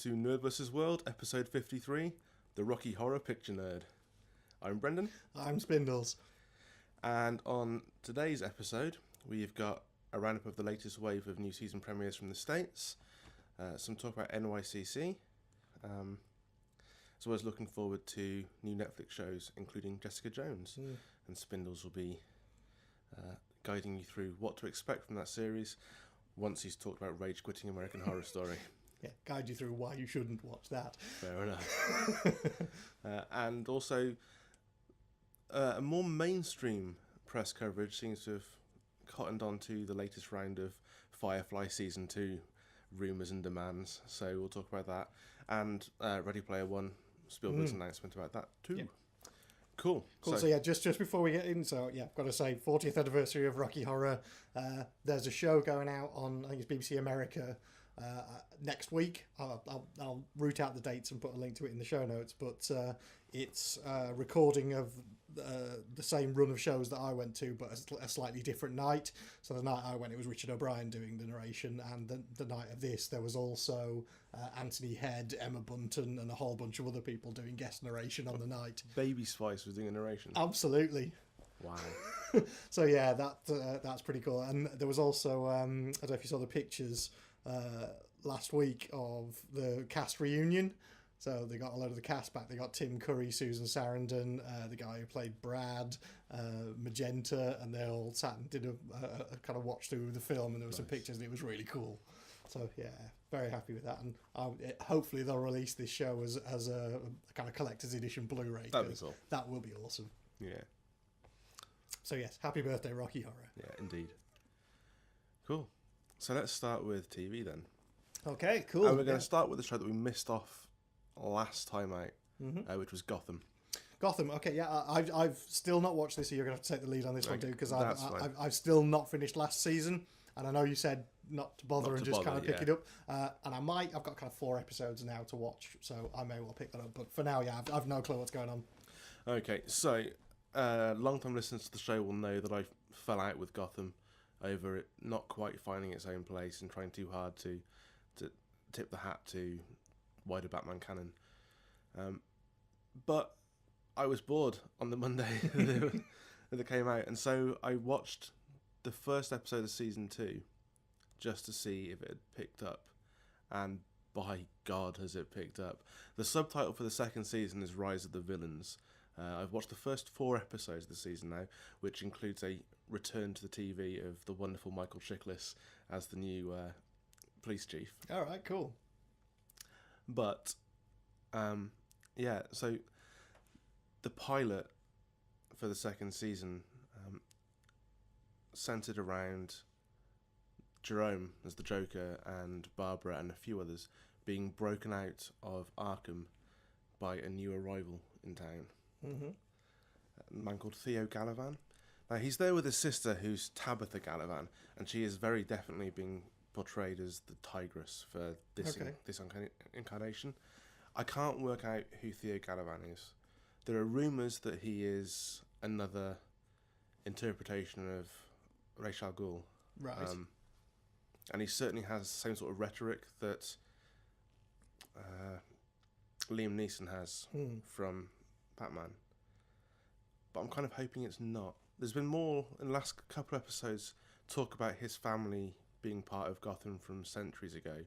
to NerdVsWorld, episode 53, The Rocky Horror Picture Nerd. I'm Brendan. I'm Spindles. And on today's episode, we've got a roundup of the latest wave of new season premieres from the States, some talk about NYCC, as well as looking forward to new Netflix shows, including Jessica Jones. And Spindles will be guiding you through what to expect from that series once he's talked about rage-quitting American Horror Story. Yeah, guide you through why you shouldn't watch that. Fair enough. And also, a more mainstream press coverage seems to have cottoned on to the latest round of Firefly Season 2 rumours and demands. So we'll talk about that. And Ready Player One, Spielberg's announcement about that too. Yeah. Cool. So yeah, just before we get in, I've got to say, 40th anniversary of Rocky Horror. There's a show going out on, I think it's BBC America, next week. I'll root out the dates and put a link to it in the show notes, but it's a recording of the same run of shows that I went to, but a slightly different night. So the night I went, it was Richard O'Brien doing the narration, and the night of this, there was also Anthony Head, Emma Bunton, and a whole bunch of other people doing guest narration on the night. Baby Spice was doing a narration. Absolutely. Wow. So yeah, that's pretty cool. And there was also, I don't know if you saw the pictures last week of the cast reunion. So they got a load of the cast back. They got Tim Curry, Susan Sarandon, the guy who played Brad, Magenta, and they all sat and did a kind of watch through the film, and there were some pictures, and it was really cool. So yeah, very happy with that, and hopefully they'll release this show as a kind of collector's edition Blu-ray. That'd be cool. That will be awesome. Yeah. So yes, happy birthday, Rocky Horror. Yeah, indeed. Cool. So let's start with TV then. Okay, cool. And we're going to start with the show that we missed off last time out, which was Gotham. Gotham, okay, yeah, I've still not watched this, so you're going to have to take the lead on this one too, because I've still not finished last season, and I know you said not to bother and just kind of pick it up, and I've got kind of 4 episodes now to watch, so I may well pick that up, but for now, yeah, I've no clue what's going on. Okay, so long-time listeners to the show will know that I fell out with Gotham over it not quite finding its own place and trying too hard to tip the hat to wider Batman canon. But I was bored on the Monday that it came out, and so I watched the first episode of season 2 just to see if it had picked up, and by God has it picked up. The subtitle for the second season is Rise of the Villains. I've watched the first 4 episodes of the season now, which includes a return to the TV of the wonderful Michael Chiklis as the new police chief. All right, cool. But, so the pilot for the second season centered around Jerome as the Joker and Barbara and a few others being broken out of Arkham by a new arrival in town. A man called Theo Galavan. Now, he's there with his sister, who's Tabitha Galavan, and she is very definitely being portrayed as the Tigress for this incarnation. I can't work out who Theo Galavan is. There are rumours that he is another interpretation of Ra's al Ghul. Right. And he certainly has the same sort of rhetoric that Liam Neeson has from Batman. But I'm kind of hoping it's not. There's been more in the last couple of episodes talk about his family being part of Gotham from centuries ago,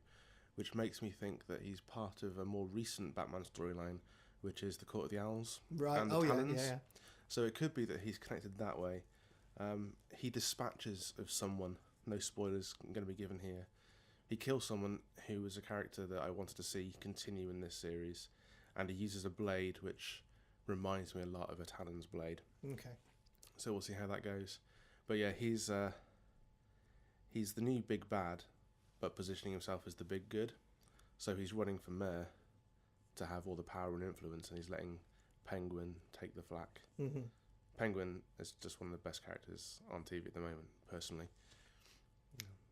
which makes me think that he's part of a more recent Batman storyline, which is the Court of the Owls and the Talons. Yeah. So it could be that he's connected that way. He dispatches of someone. No spoilers going to be given here. He kills someone who was a character that I wanted to see continue in this series, and he uses a blade which reminds me a lot of a Talon's blade. Okay. So we'll see how that goes. But yeah, he's the new big bad, but positioning himself as the big good. So he's running for mayor to have all the power and influence, and he's letting Penguin take the flak. Penguin is just one of the best characters on TV at the moment, personally.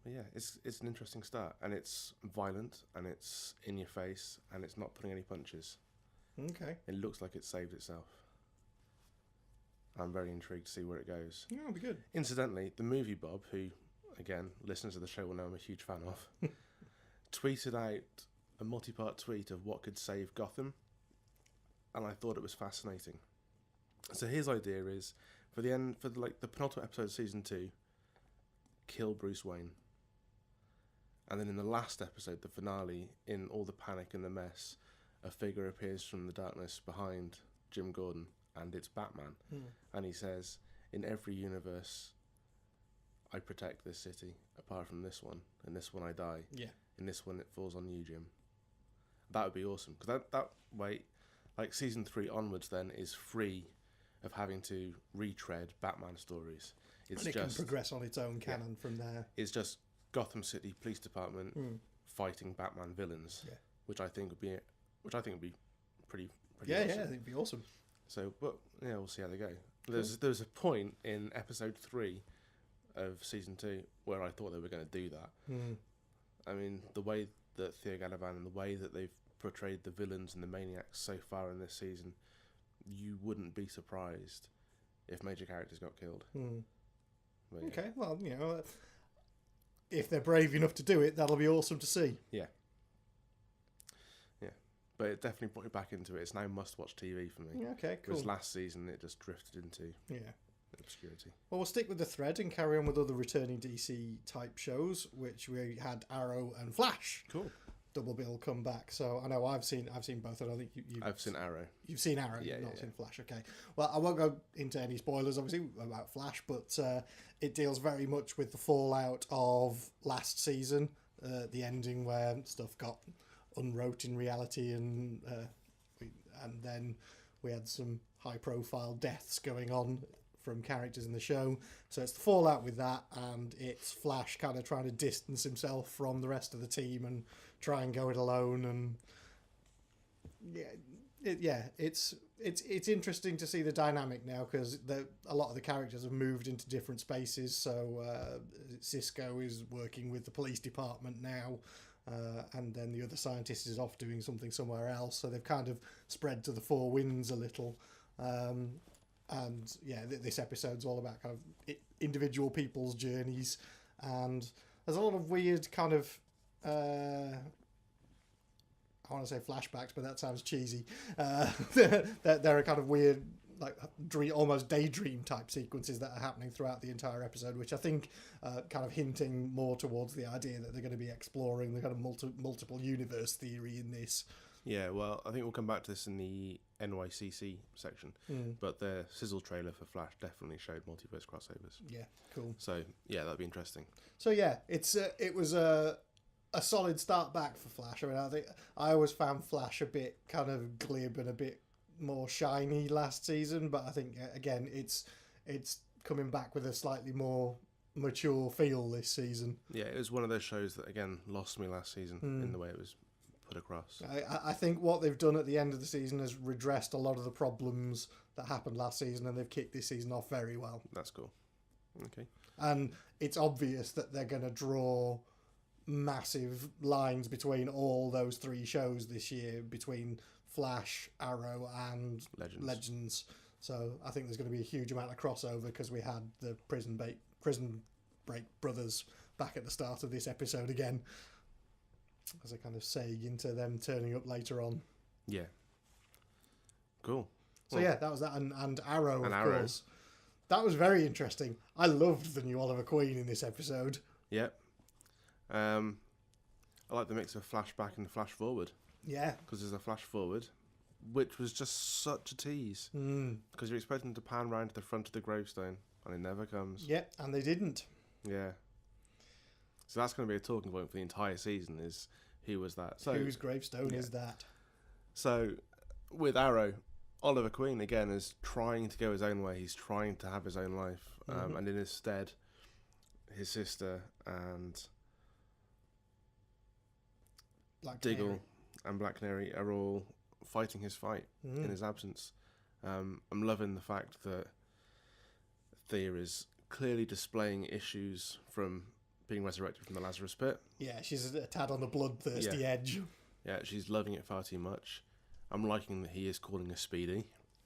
But yeah, it's an interesting start, and it's violent, and it's in your face, and it's not pulling any punches. Okay. It looks like it saved itself. I'm very intrigued to see where it goes. Yeah, it'll be good. Incidentally, the movie Bob, who, again, listeners of the show will know I'm a huge fan of, tweeted out a multi-part tweet of what could save Gotham, and I thought it was fascinating. So his idea is, for the penultimate episode of season 2, kill Bruce Wayne. And then in the last episode, the finale, in all the panic and the mess, a figure appears from the darkness behind Jim Gordon, and it's Batman. And he says, in every universe, I protect this city, apart from this one. In this one, I die. Yeah. In this one, it falls on you, Jim. That would be awesome. Because that way, like season 3 onwards then, is free of having to retread Batman stories. And it can progress on its own canon from there. It's just Gotham City Police Department fighting Batman villains, which I think would be pretty yeah, awesome. Yeah, I think it'd be awesome. So, but yeah, we'll see how they go. There's a point in episode 3 of season 2 where I thought they were going to do that. I mean, the way that Theo Galavan and the way that they've portrayed the villains and the maniacs so far in this season, you wouldn't be surprised if major characters got killed. But, yeah. Okay, well, you know, if they're brave enough to do it, that'll be awesome to see. Yeah. But it definitely brought me back into it. It's now must-watch TV for me. Yeah, okay, cool. Whereas last season, it just drifted into obscurity. Well, we'll stick with the thread and carry on with other returning DC-type shows, which we had Arrow and Flash. Cool. Double bill come back. So I know I've seen both. I don't think I've seen Arrow. You've seen Arrow, not seen Flash. Okay. Well, I won't go into any spoilers, obviously, about Flash, but it deals very much with the fallout of last season, the ending where stuff got unwrote in reality, and then we had some high-profile deaths going on from characters in the show. So it's the fallout with that, and it's Flash kind of trying to distance himself from the rest of the team and try and go it alone. And it's interesting to see the dynamic now, because a lot of the characters have moved into different spaces. So Cisco is working with the police department now. And then the other scientist is off doing something somewhere else. So they've kind of spread to the four winds a little. This episode's all about kind of individual people's journeys. And there's a lot of weird kind of... I want to say flashbacks, but that sounds cheesy. There are kind of weird, like almost daydream type sequences that are happening throughout the entire episode, which I think kind of hinting more towards the idea that they're going to be exploring the kind of multiple universe theory in this. Yeah, well, I think we'll come back to this in the NYCC section, but the sizzle trailer for Flash definitely showed multiverse crossovers. Yeah, cool. So yeah, that'd be interesting. So yeah, it was a solid start back for Flash. I mean, I think I always found Flash a bit kind of glib and a bit more shiny last season, but I think again it's coming back with a slightly more mature feel this season. Yeah, it was one of those shows that again lost me last season in the way it was put across. I think what they've done at the end of the season has redressed a lot of the problems that happened last season, and they've kicked this season off very well. That's cool. Okay. And it's obvious that they're going to draw massive lines between all those three shows this year, between Flash, Arrow, and Legends. So I think there's going to be a huge amount of crossover, because we had the Prison Break brothers back at the start of this episode again, as a kind of seg into them turning up later on. Yeah. Cool. So yeah, that was that, and Arrow, of course. That was very interesting. I loved the new Oliver Queen in this episode. Yep. I like the mix of flashback and flash forward. Yeah. Because there's a flash forward, which was just such a tease. Because you're expecting to pan round to the front of the gravestone, and it never comes. Yep, and they didn't. Yeah. So that's going to be a talking point for the entire season, is who was that? So whose gravestone is that? So with Arrow, Oliver Queen, again, is trying to go his own way. He's trying to have his own life. And in his stead, his sister and Diggle and Black Canary are all fighting his fight in his absence. I'm loving the fact that Thea is clearly displaying issues from being resurrected from the Lazarus pit. Yeah, she's a tad on the bloodthirsty edge. Yeah, she's loving it far too much. I'm liking that he is calling her Speedy.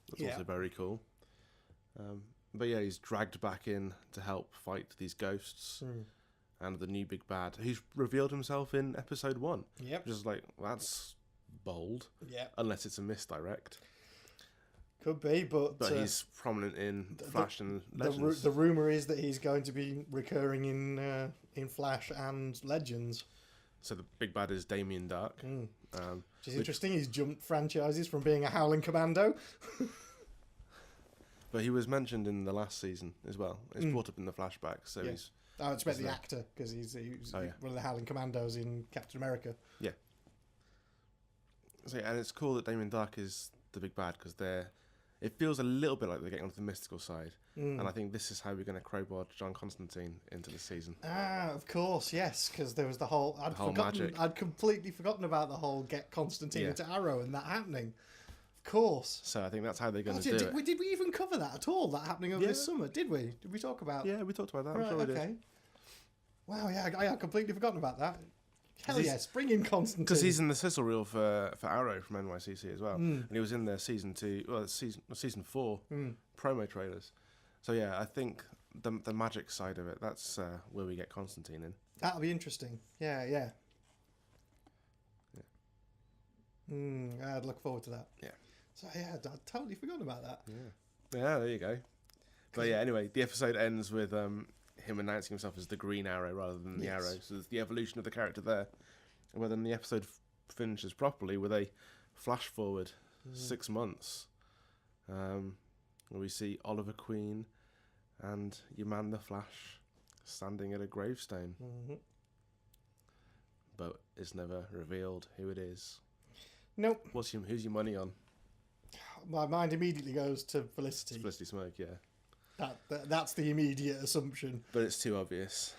That's also very cool. But yeah, he's dragged back in to help fight these ghosts. and the new big bad, who's revealed himself in episode 1. Yep. Just like, that's bold. Yeah. Unless it's a misdirect. Could be, but he's prominent in Flash and Legends. The rumor is that he's going to be recurring in Flash and Legends. So the big bad is Damien Dark. Which is interesting. He's jumped franchises from being a Howling Commando. But he was mentioned in the last season as well. He's brought up in the flashback, so he's... I expect the actor, because he's one of the Howling Commandos in Captain America. Yeah. So, and it's cool that Damien Dark is the big bad, because it feels a little bit like they're getting onto the mystical side. And I think this is how we're going to crowbar John Constantine into the season. Of course, yes, because there was the whole... magic. I'd completely forgotten about the whole get Constantine into Arrow and that happening. Of course. So I think that's how they're going to do it. Did we even cover that at all, that happening over this summer? Did we? Did we talk about... Yeah, we talked about that. Right, I'm sure we did. Wow, yeah, I had completely forgotten about that. Hell yes, bring in Constantine. Because he's in the sizzle reel for Arrow from NYCC as well. And he was in their season 4 promo trailers. So yeah, I think the magic side of it, that's where we get Constantine in. That'll be interesting. Yeah. I'd look forward to that. Yeah. So yeah, I'd totally forgotten about that. Yeah, there you go. But yeah, anyway, the episode ends with him announcing himself as the Green Arrow rather than the Arrow. So there's the evolution of the character there. And then the episode finishes properly with a flash forward 6 months. Where we see Oliver Queen and your man the Flash standing at a gravestone. But it's never revealed who it is. Nope. Who's your money on? My mind immediately goes to Felicity. It's Felicity Smoke, yeah. That's the immediate assumption. But it's too obvious.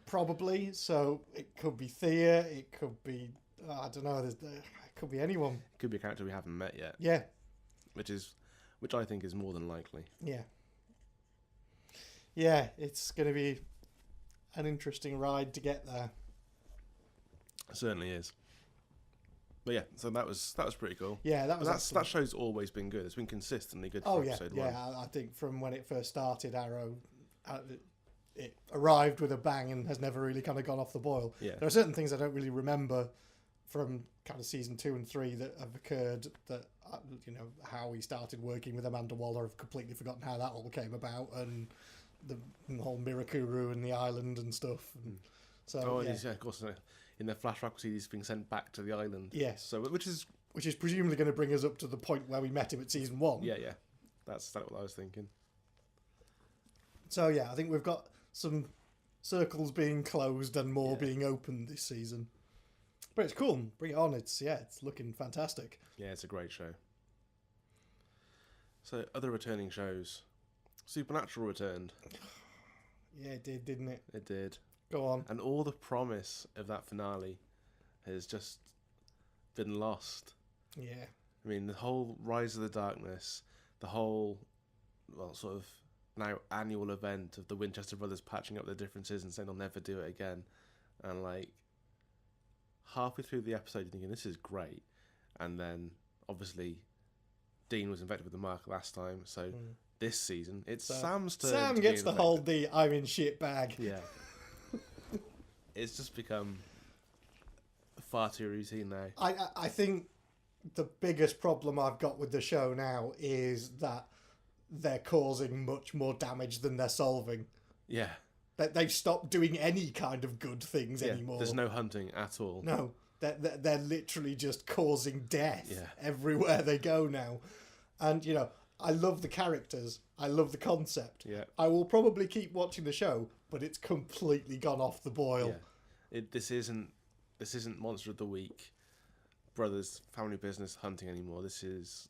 Probably. So it could be Thea. It could be... I don't know. It could be anyone. It could be a character we haven't met yet. Yeah. Which I think is more than likely. Yeah. Yeah, it's going to be an interesting ride to get there. It certainly is. But yeah, so that was pretty cool. Yeah, that show's always been good. It's been consistently good for episode 1. Yeah, I think from when it first started, Arrow, it arrived with a bang and has never really kind of gone off the boil. Yeah. There are certain things I don't really remember from kind of season 2 and 3 that have occurred that, how he started working with Amanda Waller. I've completely forgotten how that all came about, and the whole Mirakuru and the island and stuff. And so, yeah, of course, in the flashback, we see he's being sent back to the island. Yes. So, which is presumably going to bring us up to the point where we met him at season 1. Yeah. That's what I was thinking. So, yeah, I think we've got some circles being closed and more being opened this season. But it's cool. Bring it on. It's looking fantastic. Yeah, it's a great show. So, other returning shows. Supernatural returned. Yeah, it did, didn't it? It did. Go on. And all the promise of that finale has just been lost. Yeah. I mean, the whole Rise of the Darkness, the whole, sort of now annual event of the Winchester brothers patching up their differences and saying they'll never do it again. And halfway through the episode, you're thinking, this is great. And then, obviously, Dean was infected with the mark last time, so this season, it's Sam's turn. Sam gets to hold the I'm in shit bag. Yeah. It's just become far too routine now. I think the biggest problem I've got with the show now is that they're causing much more damage than they're solving. Yeah. They've stopped doing any kind of good things anymore. There's no hunting at all. No. They're literally just causing death everywhere they go now. And, I love the characters. I love the concept. Yeah. I will probably keep watching the show, but it's completely gone off the boil. Yeah. This isn't Monster of the Week, Brothers, Family Business, hunting anymore. This is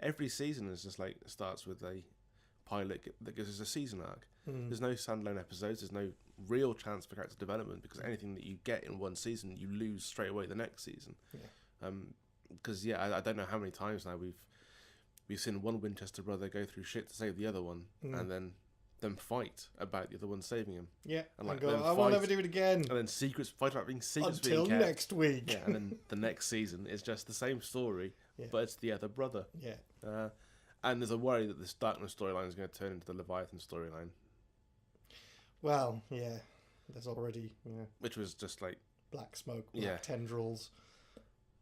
every season is just starts with a pilot that gives us a season arc. There's no standalone episodes. There's no real chance for character development because anything that you get in one season, you lose straight away the next season. Yeah. Because I don't know how many times now we've seen one Winchester brother go through shit to save the other one, and then them fight about the other one saving him. Yeah, and go, I won't ever do it again. And then fight about being secrets until being kept. Next week. Yeah, and then the next season is just the same story, but it's the other brother. Yeah. And there's a worry that this Darkness storyline is going to turn into the Leviathan storyline. Well, yeah. there's already which was just like black smoke, black tendrils.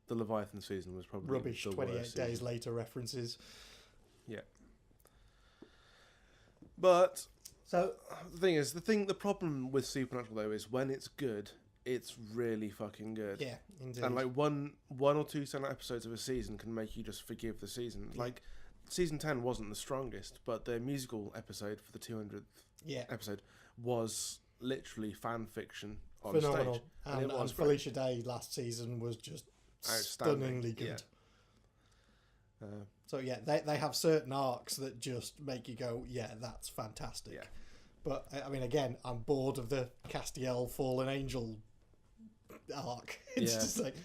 The Leviathan season was probably rubbish. the 28 worst days season. later references. Yeah. But so the problem with Supernatural though is when it's good, it's really fucking good. Yeah, indeed. And like one or two standout episodes of a season can make you just forgive the season. Like season 10 wasn't the strongest, but the musical episode for the 200th episode was literally fan fiction on phenomenal. stage. And Felicia Day last season was just stunningly good. Yeah. So yeah, they have certain arcs that just make you go, yeah, that's fantastic. Yeah. But I mean, again, I'm bored of the Castiel Fallen Angel arc. It's just like,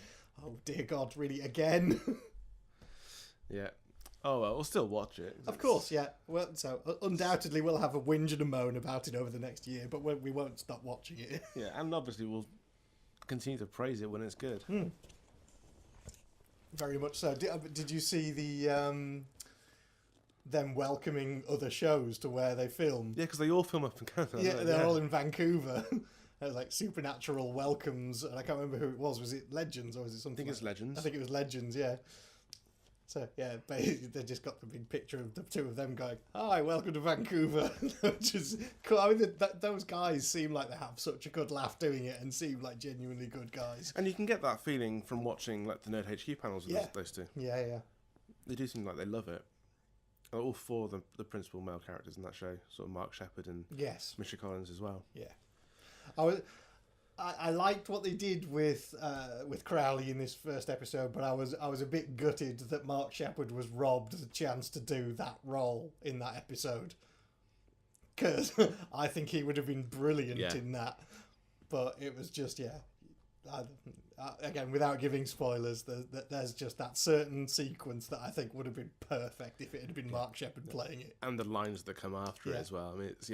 oh dear God, really again? Yeah. Oh well, we'll still watch it. Of course, yeah. Well, so undoubtedly we'll have a whinge and a moan about it over the next year, but we won't stop watching it. Yeah, and obviously we'll continue to praise it when it's good. Very much so. Did you see the them welcoming other shows to where they film? Yeah, because they all film up in Canada. Yeah, they're all in Vancouver. It was like Supernatural welcomes, and I can't remember who it was. Was it Legends or was it something? I think it's Legends. I think it was Legends. Yeah. So yeah, basically they just got the big picture of the two of them going, "Hi, welcome to Vancouver," which is cool. I mean, those guys seem like they have such a good laugh doing it, and seem like genuinely good guys. And you can get that feeling from watching like the Nerd HQ panels with those two. Yeah. They do seem like they love it. All four of the principal male characters in that show, sort of Mark Sheppard and Misha Collins as well. Yeah, I liked what they did with Crowley in this first episode, but I was a bit gutted that Mark Sheppard was robbed the chance to do that role in that episode, because I think he would have been brilliant in that. But it was just again, without giving spoilers, there's just that certain sequence that I think would have been perfect if it had been Mark Sheppard playing it, and the lines that come after it as well. I mean, it's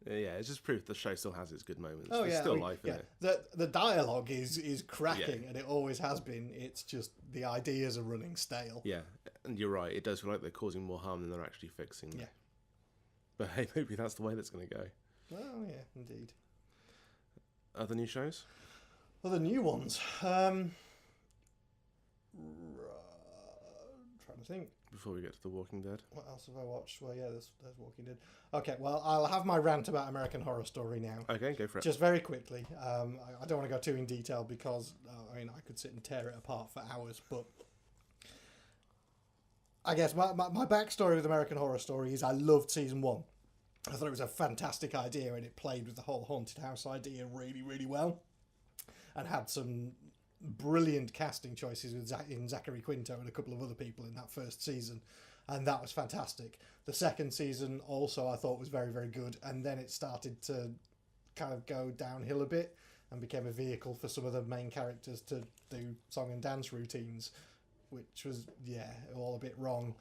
it's just proof the show still has its good moments. Oh, There's still life in it. The dialogue is cracking, and it always has been. It's just the ideas are running stale. Yeah, and you're right. It does feel like they're causing more harm than they're actually fixing. Yeah. But hey, maybe that's the way that's going to go. Well, yeah, indeed. Other new shows? Other new ones. Trying to think. Before we get to The Walking Dead. What else have I watched? Well, yeah, there's Walking Dead. Okay, well, I'll have my rant about American Horror Story now. Okay, go for it. Just very quickly. I don't want to go too in detail because, I could sit and tear it apart for hours, but I guess my backstory with American Horror Story is I loved season 1. I thought it was a fantastic idea, and it played with the whole haunted house idea really, really well, and had some brilliant casting choices in Zachary Quinto and a couple of other people in that first season, and that was fantastic. The second season also I thought was very, very good, and then it started to kind of go downhill a bit and became a vehicle for some of the main characters to do song and dance routines, which was all a bit wrong.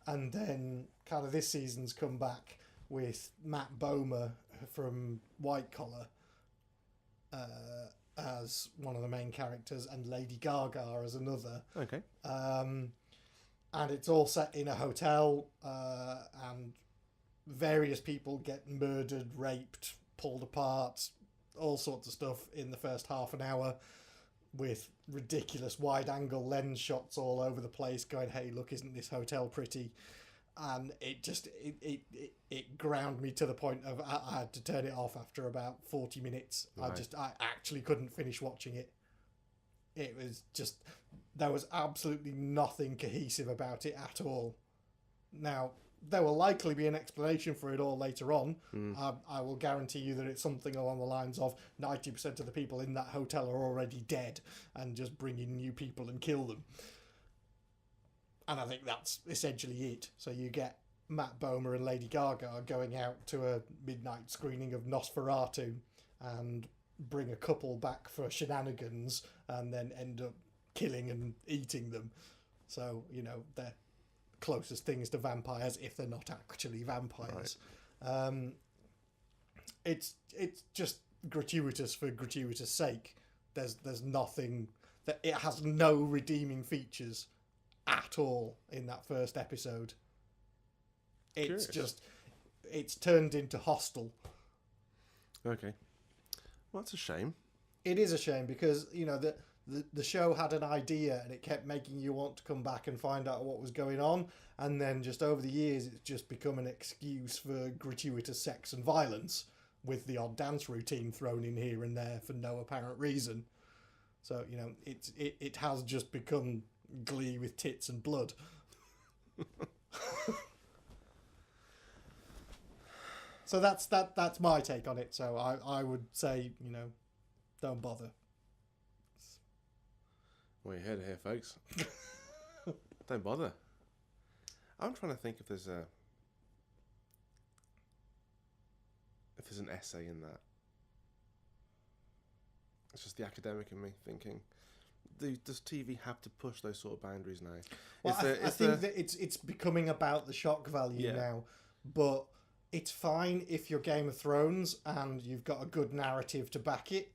And then kind of this season's come back with Matt Bomer from White Collar as one of the main characters, and Lady Gaga as another. Okay. And it's all set in a hotel, and various people get murdered, raped, pulled apart, all sorts of stuff in the first half an hour, with ridiculous wide-angle lens shots all over the place going, hey, look, isn't this hotel pretty? And it just, it ground me to the point of I had to turn it off after about 40 minutes. Right. I actually couldn't finish watching it. It was just, there was absolutely nothing cohesive about it at all. Now, there will likely be an explanation for it all later on. I will guarantee you that it's something along the lines of 90% of the people in that hotel are already dead, and just bring in new people and kill them. And I think that's essentially it. So you get Matt Bomer and Lady Gaga going out to a midnight screening of Nosferatu and bring a couple back for shenanigans, and then end up killing and eating them. So, they're closest things to vampires if they're not actually vampires. Right. It's just gratuitous for gratuitous sake. There's nothing that it has no redeeming features at all in that first episode. It's Curious. it's turned into Hostel. Okay. Well, that's a shame. It is a shame because, you know, the show had an idea and it kept making you want to come back and find out what was going on. And then just over the years, it's just become an excuse for gratuitous sex and violence with the odd dance routine thrown in here and there for no apparent reason. So, you know, it has just become Glee with tits and blood. So that's my take on it. So I would say, you know, don't bother. Well, you heard it here, folks. Don't bother. I'm trying to think if there's an essay in that. It's just the academic in me thinking, does TV have to push those sort of boundaries now? Well, I think that it's becoming about the shock value now, but it's fine if you're Game of Thrones and you've got a good narrative to back it,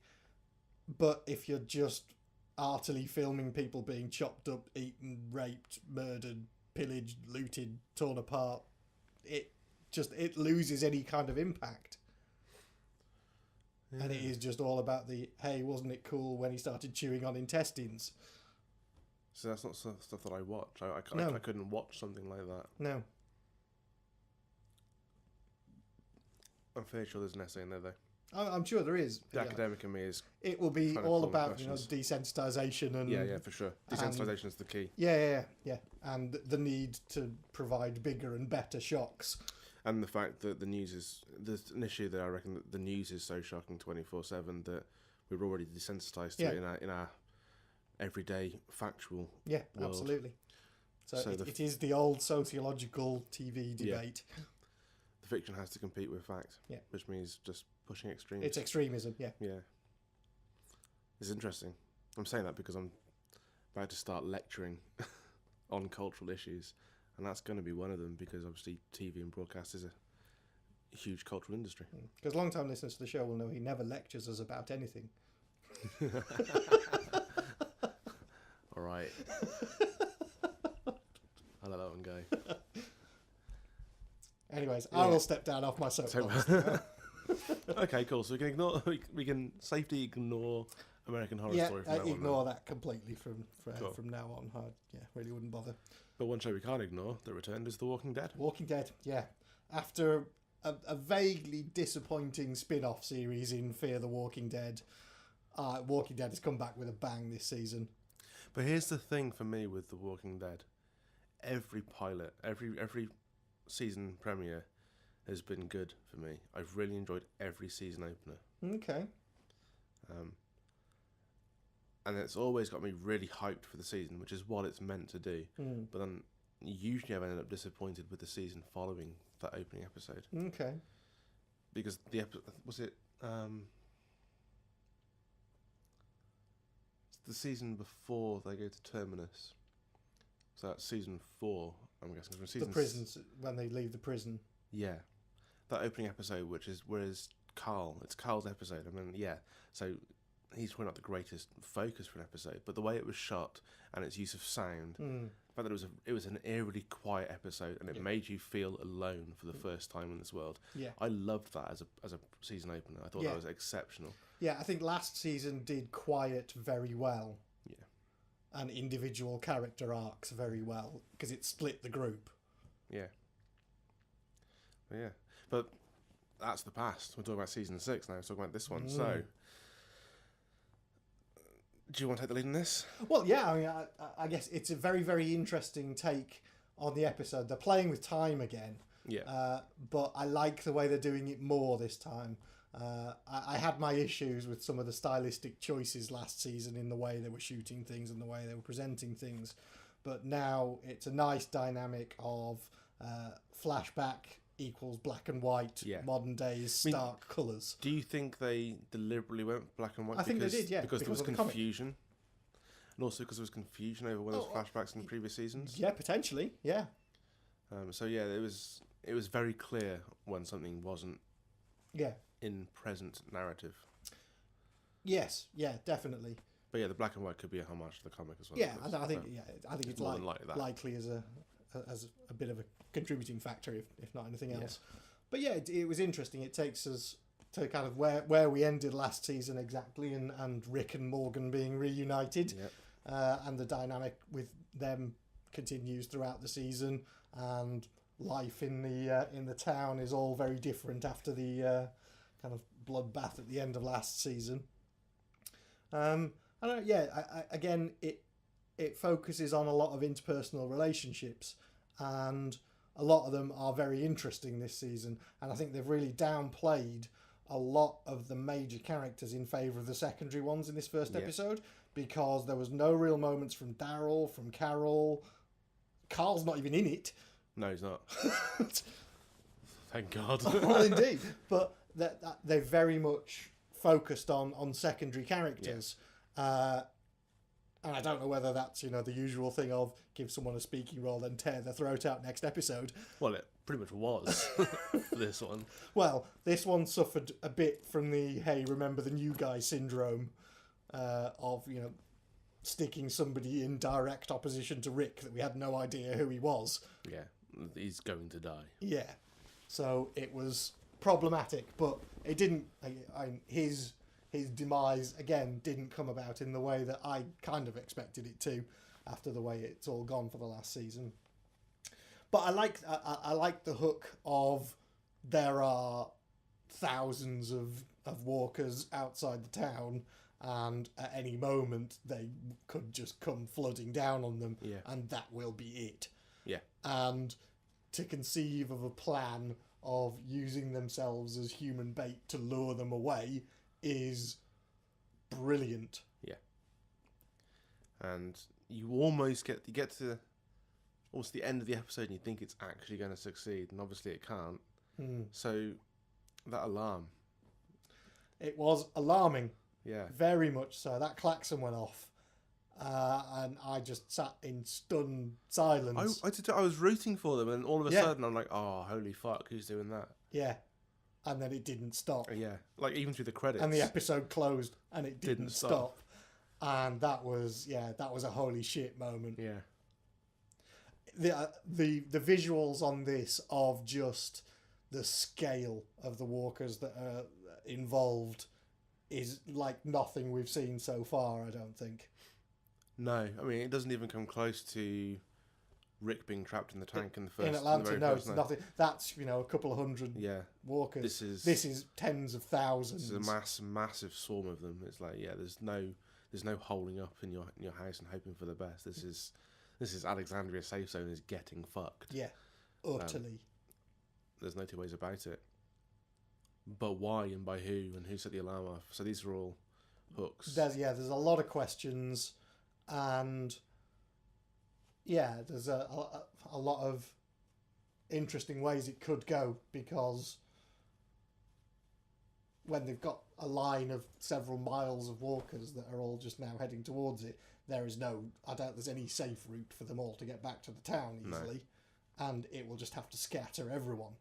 but if you're just artily filming people being chopped up, eaten, raped, murdered, pillaged, looted, torn apart, it loses any kind of impact. Yeah. And it is just all about the, hey, wasn't it cool when he started chewing on intestines? So that's not stuff that I watch. I couldn't watch something like that. No. I'm fairly sure there's an essay in there, though. I'm sure there is. The academic in me is... It will be all about, you know, desensitisation and... Yeah, for sure. Desensitisation is the key. Yeah. And the need to provide bigger and better shocks. And the fact that the news is... There's an issue that I reckon that the news is so shocking 24/7 that we're already desensitised to it in our everyday factual world. Absolutely. So it is the old sociological TV debate. Yeah. The fiction has to compete with fact, which means just pushing extremes. It's extremism, yeah. It's interesting. I'm saying that because I'm about to start lecturing on cultural issues, and that's going to be one of them because obviously TV and broadcast is a huge cultural industry. Because long-time listeners to the show will know he never lectures us about anything. All right. I'll let that one go. Anyways, I will step down off my soapbox. Okay, cool. So we can safely ignore American Horror Story from now on. Ignore that completely from now on. I really wouldn't bother. But one show we can't ignore that returned is The Walking Dead. Walking Dead, yeah. After a vaguely disappointing spin-off series in Fear the Walking Dead, Walking Dead has come back with a bang this season. But here's the thing for me with The Walking Dead. Every pilot, every season premiere has been good for me. I've really enjoyed every season opener. Okay. And it's always got me really hyped for the season, which is what it's meant to do. But then usually I've ended up disappointed with the season following that opening episode. Okay. Because the the season before they go to Terminus. So that's season 4, I'm guessing. From season the prisons, when they leave the prison. Yeah. That opening episode, whereas Carl, it's Carl's episode. I mean, so he's probably not the greatest focus for an episode, but the way it was shot and its use of sound, the fact that it was an eerily quiet episode and it made you feel alone for the first time in this world. Yeah. I loved that as a season opener. I thought that was exceptional. Yeah, I think last season did quiet very well. Yeah. And individual character arcs very well because it split the group. Yeah. Yeah. But that's the past. We're talking about season 6 now. We're talking about this one. So, do you want to take the lead in this? Well, yeah. I mean, I guess it's a very, very interesting take on the episode. They're playing with time again. Yeah. But I like the way they're doing it more this time. I had my issues with some of the stylistic choices last season in the way they were shooting things and the way they were presenting things. But now it's a nice dynamic of flashback equals black and white, modern days, stark colours. Do you think they deliberately went black and white? I think they did, yeah. Because there was confusion? And also because there was confusion over one of those flashbacks in previous seasons? Yeah, potentially, yeah. So yeah, it was very clear when something wasn't in present narrative. Yes, yeah, definitely. But yeah, the black and white could be a homage to the comic as well. Yeah, I think it's likely as a bit of a contributing factor, if not anything else. But yeah, it was interesting. It takes us to kind of where we ended last season exactly, and Rick and Morgan being reunited, and the dynamic with them continues throughout the season, and life in the town is all very different after the kind of bloodbath at the end of last season. Again, it focuses on a lot of interpersonal relationships, and a lot of them are very interesting this season, and I think they've really downplayed a lot of the major characters in favour of the secondary ones in this first episode, because there was no real moments from Daryl, from Carol. Carl's not even in it. No, he's not. Thank God. Well, indeed. But they've very much focused on secondary characters. And I don't know whether that's, the usual thing of give someone a speaking role and tear their throat out next episode. Well, it pretty much was for this one. Well, this one suffered a bit from the, hey, remember the new guy syndrome of, sticking somebody in direct opposition to Rick that we had no idea who he was. Yeah, he's going to die. Yeah. So it was problematic, but it didn't... His demise, again, didn't come about in the way that I kind of expected it to, after the way it's all gone for the last season. But I like the hook of there are thousands of walkers outside the town, and at any moment they could just come flooding down on them, and that will be it. Yeah. And to conceive of a plan of using themselves as human bait to lure them away is brilliant. Yeah. And you almost get to almost the end of the episode and you think it's actually going to succeed, and obviously it can't. So that alarm. It was alarming. Yeah. Very much so. That klaxon went off. And I just sat in stunned silence. I was rooting for them, and all of a sudden I'm like, oh, holy fuck, who's doing that? Yeah. And then it didn't stop. Yeah. Like, even through the credits. And the episode closed, and it didn't stop. And that was a holy shit moment. Yeah. The visuals on this of just the scale of the walkers that are involved is like nothing we've seen so far, I don't think. No, I mean, it doesn't even come close to Rick being trapped in the tank in the first... In Atlanta, no, it's nothing. That's, a couple of hundred walkers. This is tens of thousands. This is a massive swarm of them. It's like, there's no holding up in your house and hoping for the best. This is Alexandria Safe Zone is getting fucked. Yeah, utterly. There's no two ways about it. But why and by who and who set the alarm off? So these are all hooks. There's a lot of questions, and there's a lot of interesting ways it could go, because when they've got a line of several miles of walkers that are all just now heading towards it, I doubt there's any safe route for them all to get back to the town easily, and it will just have to scatter everyone.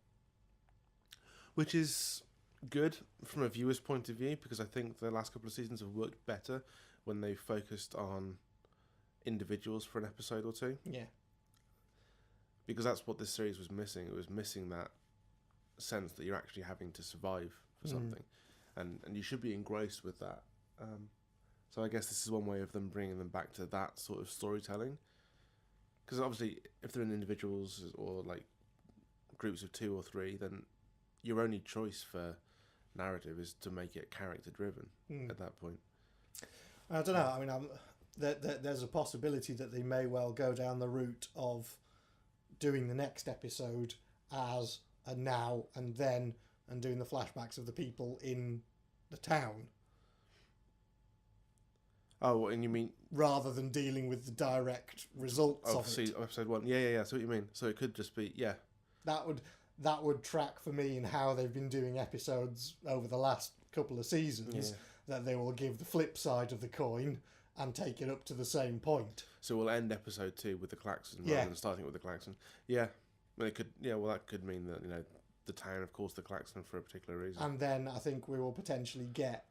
Which is good from a viewer's point of view, because I think the last couple of seasons have worked better when they've focused on individuals for an episode or two. Yeah. Because that's what this series was missing. It was missing that sense that you're actually having to survive for something. And you should be engrossed with that. So I guess this is one way of them bringing them back to that sort of storytelling. Because obviously, if they're in individuals or like groups of 2 or 3, then your only choice for narrative is to make it character driven at that point. I don't know. I mean, there's a possibility that they may well go down the route of doing the next episode as a now and then, and doing the flashbacks of the people in the town. Oh, and you mean... rather than dealing with the direct results of it. Episode 1. Yeah. So what you mean. So it could just be, That would track for me in how they've been doing episodes over the last couple of seasons, that they will give the flip side of the coin and take it up to the same point. So we'll end episode 2 with the klaxon rather than starting with the klaxon. Yeah. Well, it could. Yeah. Well, that could mean that the town, of course, the klaxon for a particular reason. And then I think we will potentially get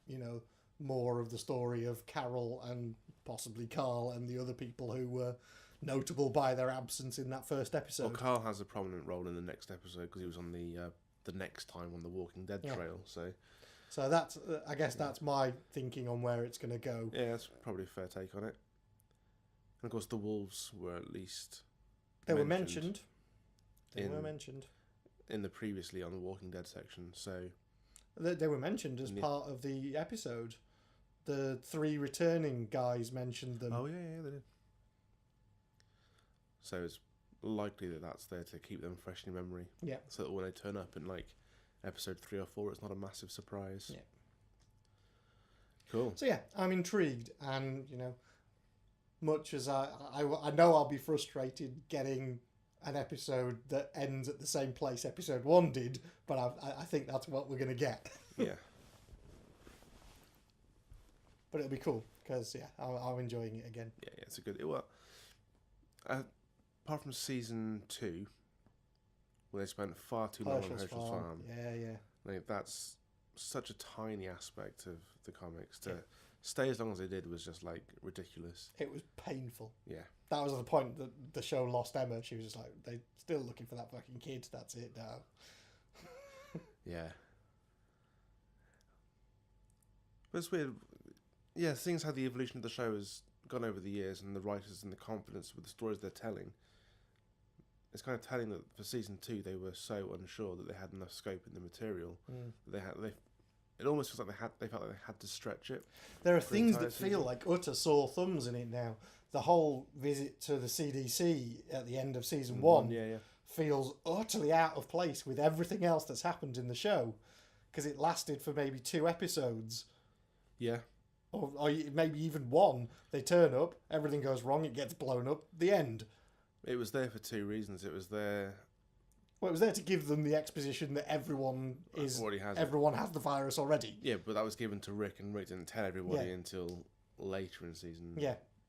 more of the story of Carol and possibly Carl and the other people who were notable by their absence in that first episode. Well, Carl has a prominent role in the next episode because he was on the next time on the Walking Dead trail. So So that's, I guess that's my thinking on where it's going to go. Yeah, that's probably a fair take on it. And of course, the wolves were at least They were mentioned. They were mentioned in the previously on the Walking Dead section. So they were mentioned as part of the episode. The 3 returning guys mentioned them. Oh yeah, they did. So it's likely that that's there to keep them fresh in memory. Yeah. So that when they turn up in like episode 3 or 4, it's not a massive surprise. Yeah. Cool. So yeah, I'm intrigued, and much as I know I'll be frustrated getting an episode that ends at the same place episode 1 did, but I think that's what we're going to get. Yeah. But it'll be cool because I'm enjoying it again. Yeah, it's a good. Apart from season 2, where they spent far too long on Herschel's Farm. Yeah. Like, that's such a tiny aspect of the comics. To stay as long as they did was just like ridiculous. It was painful. Yeah. That was the point that the show lost Emma. She was just like, they're still looking for that fucking kid. That's it now. Yeah. But it's weird. Yeah, seeing how the evolution of the show has gone over the years and the writers and the confidence with the stories they're telling, it's kind of telling that for season 2 they were so unsure that they had enough scope in the material. It almost feels like they felt like they had to stretch it. There are things that feel like utter sore thumbs in it now. The whole visit to the CDC at the end of season 1 feels utterly out of place with everything else that's happened in the show, because it lasted for maybe 2 episodes. Yeah. Or maybe even 1. They turn up, everything goes wrong, it gets blown up, the end. It was there for 2 reasons. It was there... Well, it was there to give them the exposition that everyone has the virus already. Yeah, but that was given to Rick, and Rick didn't tell everybody until later in season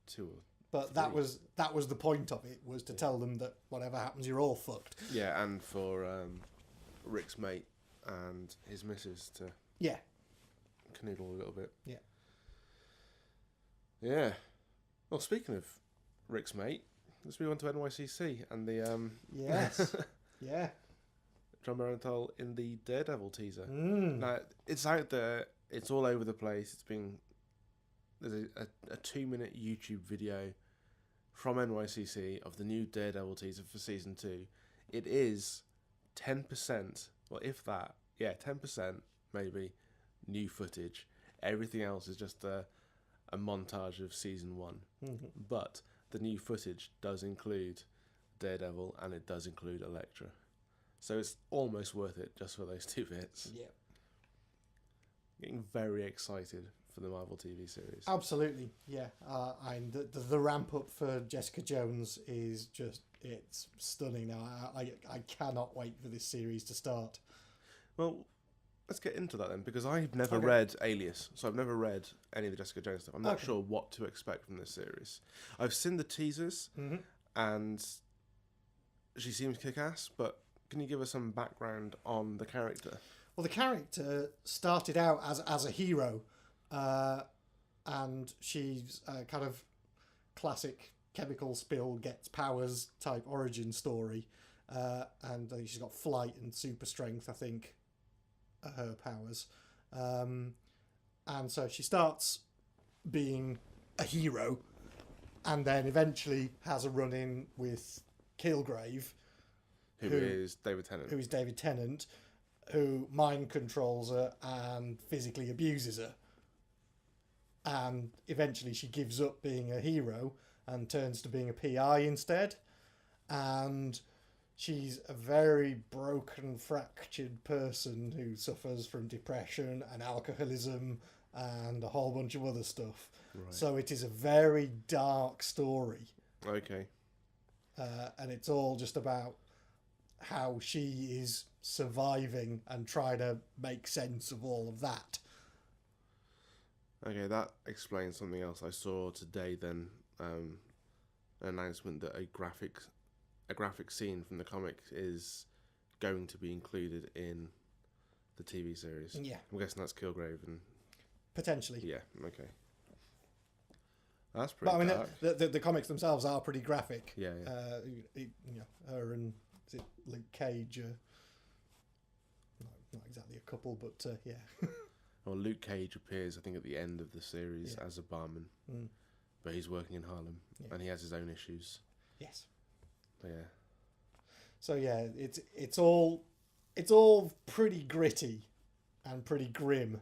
2 or But 3. that was the point of it, was to tell them that whatever happens, you're all fucked. Yeah, and for Rick's mate and his missus to canoodle a little bit. Yeah. Yeah. Well, speaking of Rick's mate, let's move on to NYCC and the yes, yeah, John Barenthal in the Daredevil teaser. Now it's out there. It's all over the place. There's a 2-minute YouTube video from NYCC of the new Daredevil teaser for season 2. It is 10%, well, if that, 10% maybe new footage. Everything else is just a montage of season 1. Mm-hmm. But the new footage does include Daredevil and it does include Elektra. So it's almost worth it just for those 2 bits. Yeah. Getting very excited for the Marvel TV series. Absolutely, yeah. And the ramp up for Jessica Jones is just, it's stunning now. I cannot wait for this series to start. Well, let's get into that then, because I've never read Alias, so I've never read any of the Jessica Jones stuff. I'm not sure what to expect from this series. I've seen the teasers, and she seems kick-ass, but can you give us some background on the character? Well, the character started out as a hero, and she's a kind of classic chemical spill gets powers type origin story, and she's got flight and super strength, I think, her powers, and so she starts being a hero, and then eventually has a run-in with Kilgrave, who is David Tennant, who mind controls her and physically abuses her, and eventually she gives up being a hero and turns to being a PI instead, and she's a very broken, fractured person who suffers from depression and alcoholism and a whole bunch of other stuff. Right. So it is a very dark story. Okay. And it's all just about how she is surviving and trying to make sense of all of that. Okay, that explains something else. I saw today then an announcement that a graphic scene from the comic is going to be included in the TV series. Yeah. I'm guessing that's Kilgrave and... Potentially. Yeah, okay. That's pretty dark. The comics themselves are pretty graphic. Yeah. Her and, is it Luke Cage? Not exactly a couple, but yeah. Well, Luke Cage appears, I think, at the end of the series as a barman, but he's working in Harlem and he has his own issues. Yes. But yeah. So yeah, it's all pretty gritty and pretty grim.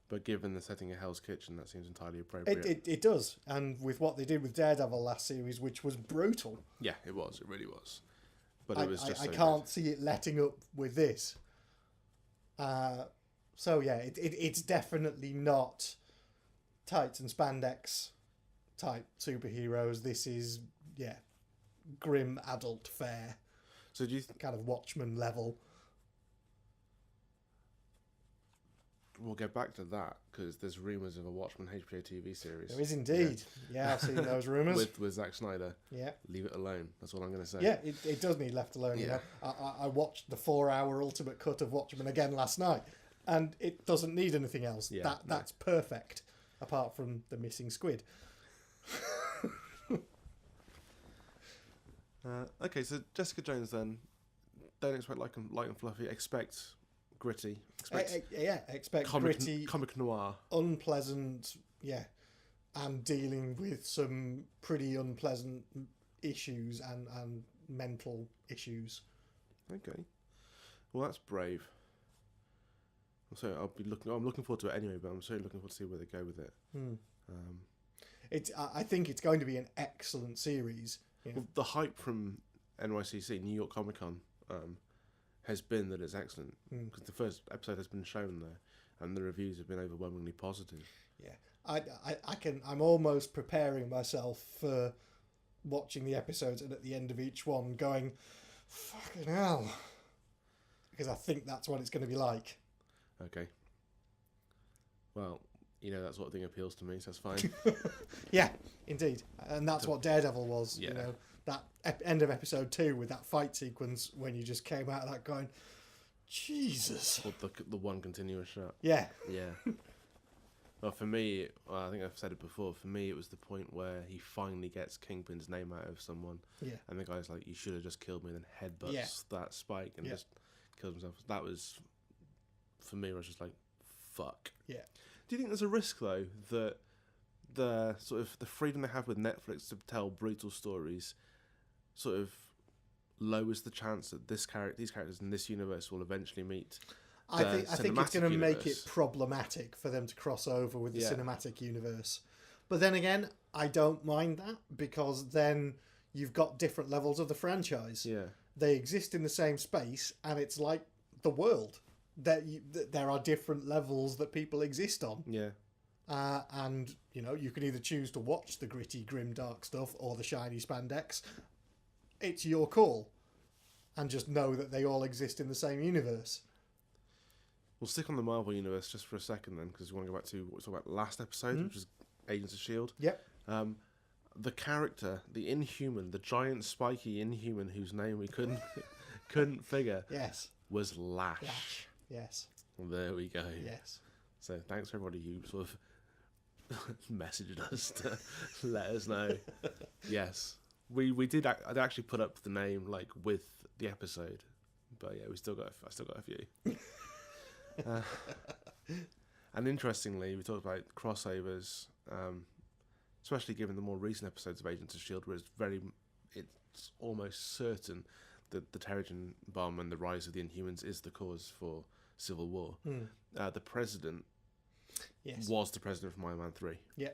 But given the setting of Hell's Kitchen, that seems entirely appropriate. It does, and with what they did with Daredevil last series, which was brutal. Yeah, it was. It really was. But it was just. I can't see it letting up with this. So yeah, it's definitely not tights and spandex type superheroes. This is grim adult fare. So do you kind of Watchmen level? We'll get back to that because there's rumours of a Watchmen HBO TV series. There is indeed. Yeah, I've seen those rumours. with Zack Snyder. Yeah. Leave it alone. That's all I'm going to say. Yeah, it does need left alone. Yeah. You know? I watched the 4-hour ultimate cut of Watchmen again last night, and it doesn't need anything else. Yeah, That's perfect, apart from the missing squid. Okay, so Jessica Jones then. Don't expect light and fluffy. Expect gritty. Expect gritty, comic noir, unpleasant, and dealing with some pretty unpleasant issues and mental issues. Okay, well that's brave. So I'm looking forward to it anyway, but I'm so looking forward to see where they go with it. I think it's going to be an excellent series. Yeah. Well, the hype from NYCC, New York Comic Con, has been that it's excellent because the first episode has been shown there, and the reviews have been overwhelmingly positive. Yeah, I'm almost preparing myself for watching the episodes and at the end of each one going, fucking hell, because I think that's what it's going to be like. Okay. Well, that sort of thing appeals to me, so that's fine. Yeah, indeed, and that's what Daredevil was. Yeah. That end of episode 2 with that fight sequence when you just came out of that going, Jesus. Or the one continuous shot. Yeah. Yeah. Well, for me, I think I've said it before, for me it was the point where he finally gets Kingpin's name out of someone. Yeah. And the guy's like, you should have just killed me, and then headbutts that spike and just kills himself. That was, for me, I was just like, fuck. Yeah. Do you think there's a risk, though, that the sort of the freedom they have with Netflix to tell brutal stories sort of lowers the chance that these characters in this universe will eventually meet? I think it's going to make it problematic for them to cross over with the cinematic universe. But then again, I don't mind that because then you've got different levels of the franchise. Yeah, they exist in the same space, and it's like the world. There are different levels that people exist on. Yeah. And, you can either choose to watch the gritty, grim, dark stuff or the shiny spandex. It's your call. And just know that they all exist in the same universe. We'll stick on the Marvel universe just for a second then, because we want to go back to what we talked about last episode, which is Agents of S.H.I.E.L.D. Yep. The character, the Inhuman, the giant spiky Inhuman whose name we couldn't figure, was Lash. Yes. Well, there we go. Yes. So thanks for everybody who sort of messaged us to let us know. Yes. We did. I actually put up the name with the episode, but yeah, I still got a few. And interestingly, we talked about crossovers, especially given the more recent episodes of Agents of S.H.I.E.L.D., where it's almost certain that the Terrigen bomb and the rise of the Inhumans is the cause for Civil War. The president was the president from Iron Man 3. Yeah.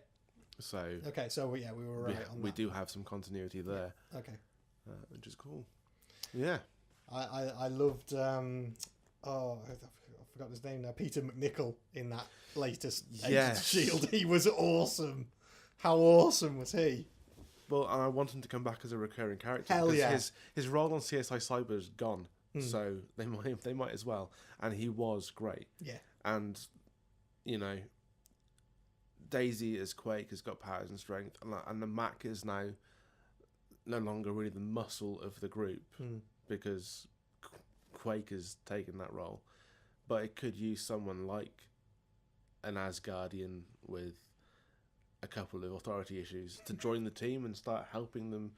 So okay, so we were right on that. We do have some continuity there. Yeah. Okay. Which is cool. Yeah. I loved I forgot his name now. Peter McNichol in that latest Agents of S.H.I.E.L.D. He was awesome. How awesome was he? Well, and I want him to come back as a recurring character. Hell yeah. His role on CSI Cyber is gone, so they might as well. And he was great. Yeah. And, Daisy as Quake has got powers and strength, and the Mac is now no longer really the muscle of the group because Quake has taken that role. But it could use someone like an Asgardian with a couple of authority issues to join the team and start helping them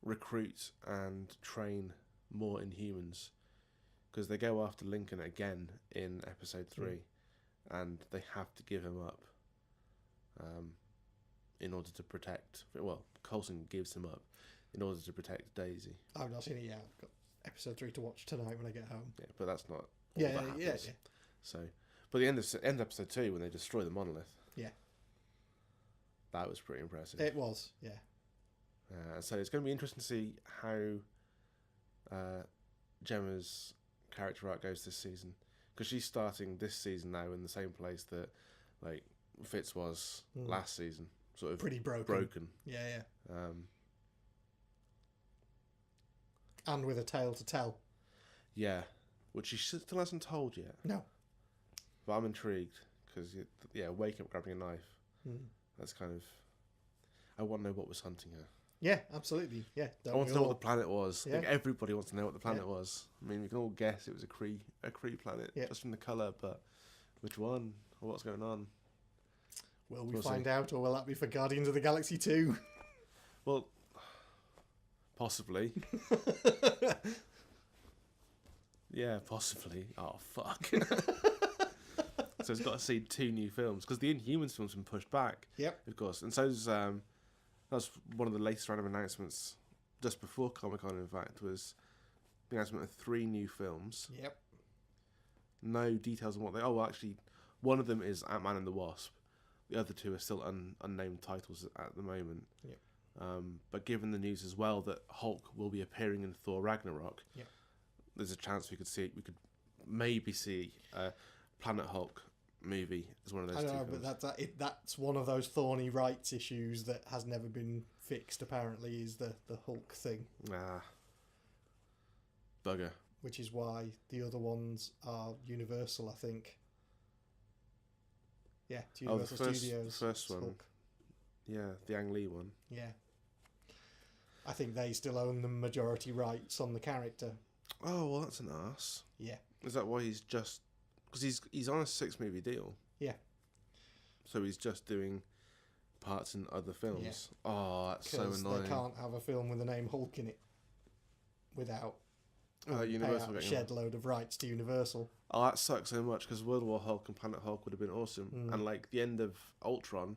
recruit and train more Inhumans, because they go after Lincoln again in episode 3. and they have to give him up in order to protect. Well, Coulson gives him up in order to protect Daisy. I've not seen it yet. I've got episode 3 to watch tonight when I get home. Yeah, but that's not all Yeah, that happens. yeah. So, but the end of episode 2 when they destroy the monolith. Yeah, that was pretty impressive. it was. Yeah. So it's going to be interesting to see how Gemma's character arc goes this season, because she's starting this season now in the same place that like Fitz was last season, sort of pretty broken. Yeah. And with a tale to tell. Yeah, which she still hasn't told yet. No. But I'm intrigued because waking up grabbing a knife. That's kind of. I want to know what was hunting her. Yeah, absolutely. Yeah, I want to know what the planet was. Yeah. I think everybody wants to know what the planet was. I mean, we can all guess it was a Kree planet just from the colour, but which one or what's going on? Will we find out, or will that be for Guardians of the Galaxy 2? Well, possibly. Yeah, possibly. Oh, fuck. So it's got to see 2 new films, because the Inhumans film's been pushed back. Yep. Of course. And so's, that was one of the latest random announcements, just before Comic-Con, in fact, was the announcement of 3 new films. Yep. No details on what they... Oh, well, actually, one of them is Ant-Man and the Wasp. The other 2 are still unnamed titles at the moment. Yep. But given the news as well that Hulk will be appearing in Thor Ragnarok, yep, there's a chance we could maybe see a Planet Hulk movie as one of those. I know, but that's one of those thorny rights issues that has never been fixed. Apparently, is the Hulk thing. Bugger. Which is why the other ones are Universal, I think. Yeah, it's Universal Studios. The first one. Hulk. Yeah, the Ang Lee one. Yeah. I think they still own the majority rights on the character. Oh, well, that's an arse. Yeah. Is that why he's just... Because he's on a 6-movie deal. Yeah. So he's just doing parts in other films. Yeah. Oh, that's so annoying. Because they can't have a film with the name Hulk in it without Universal a shed load of rights to Universal. Oh, that sucks so much, because World War Hulk and Planet Hulk would have been awesome. And like the end of Ultron,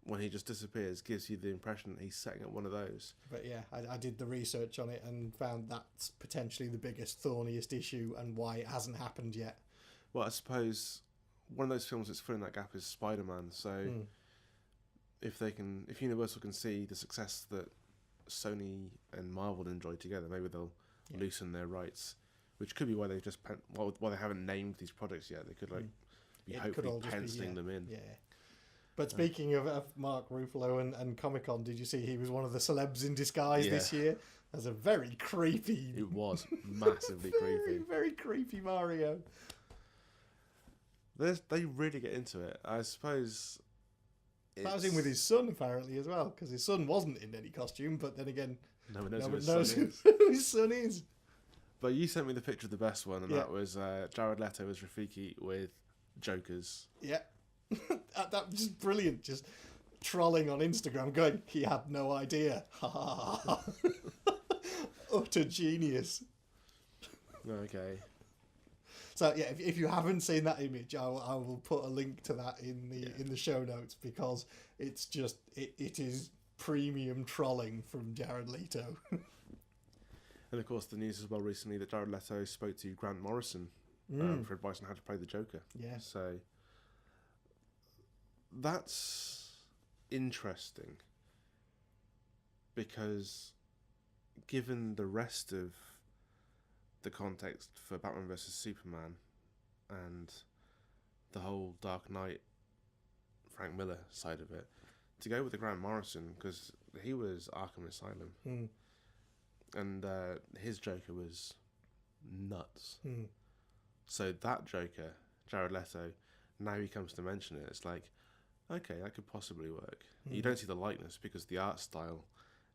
when he just disappears, gives you the impression that he's setting up one of those. But yeah, I did the research on it and found that's potentially the biggest, thorniest issue and why it hasn't happened yet. Well, I suppose one of those films that's filling that gap is Spider-Man. So if Universal can see the success that Sony and Marvel enjoy together, maybe they'll loosen their rights, which could be why they've just why they haven't named these projects yet. They could be hopefully penciling them in. Yeah. But speaking of Mark Ruffalo and Comic-Con, did you see he was one of the celebs in disguise this year? As a very creepy... It was massively creepy. Very creepy Mario. They really get into it. I suppose... That was in with his son, apparently, as well, because his son wasn't in any costume, but then again... No one knows who his son is. But you sent me the picture of the best one, and that was Jared Leto as Rafiki with Jokers. Yeah. That was just brilliant. Just trolling on Instagram going, he had no idea. Ha ha ha. Utter genius. Okay. So yeah, if you haven't seen that image, I will put a link to that in the show notes, because it's just it is premium trolling from Jared Leto. And of course, the news as well recently that Jared Leto spoke to Grant Morrison for advice on how to play the Joker. Yeah. So that's interesting, because given the rest of the context for Batman vs Superman and the whole Dark Knight Frank Miller side of it, to go with the Grant Morrison, because he was Arkham Asylum, and his Joker was nuts. So that Joker, Jared Leto, now he comes to mention it, it's like, okay, that could possibly work. You don't see the likeness, because the art style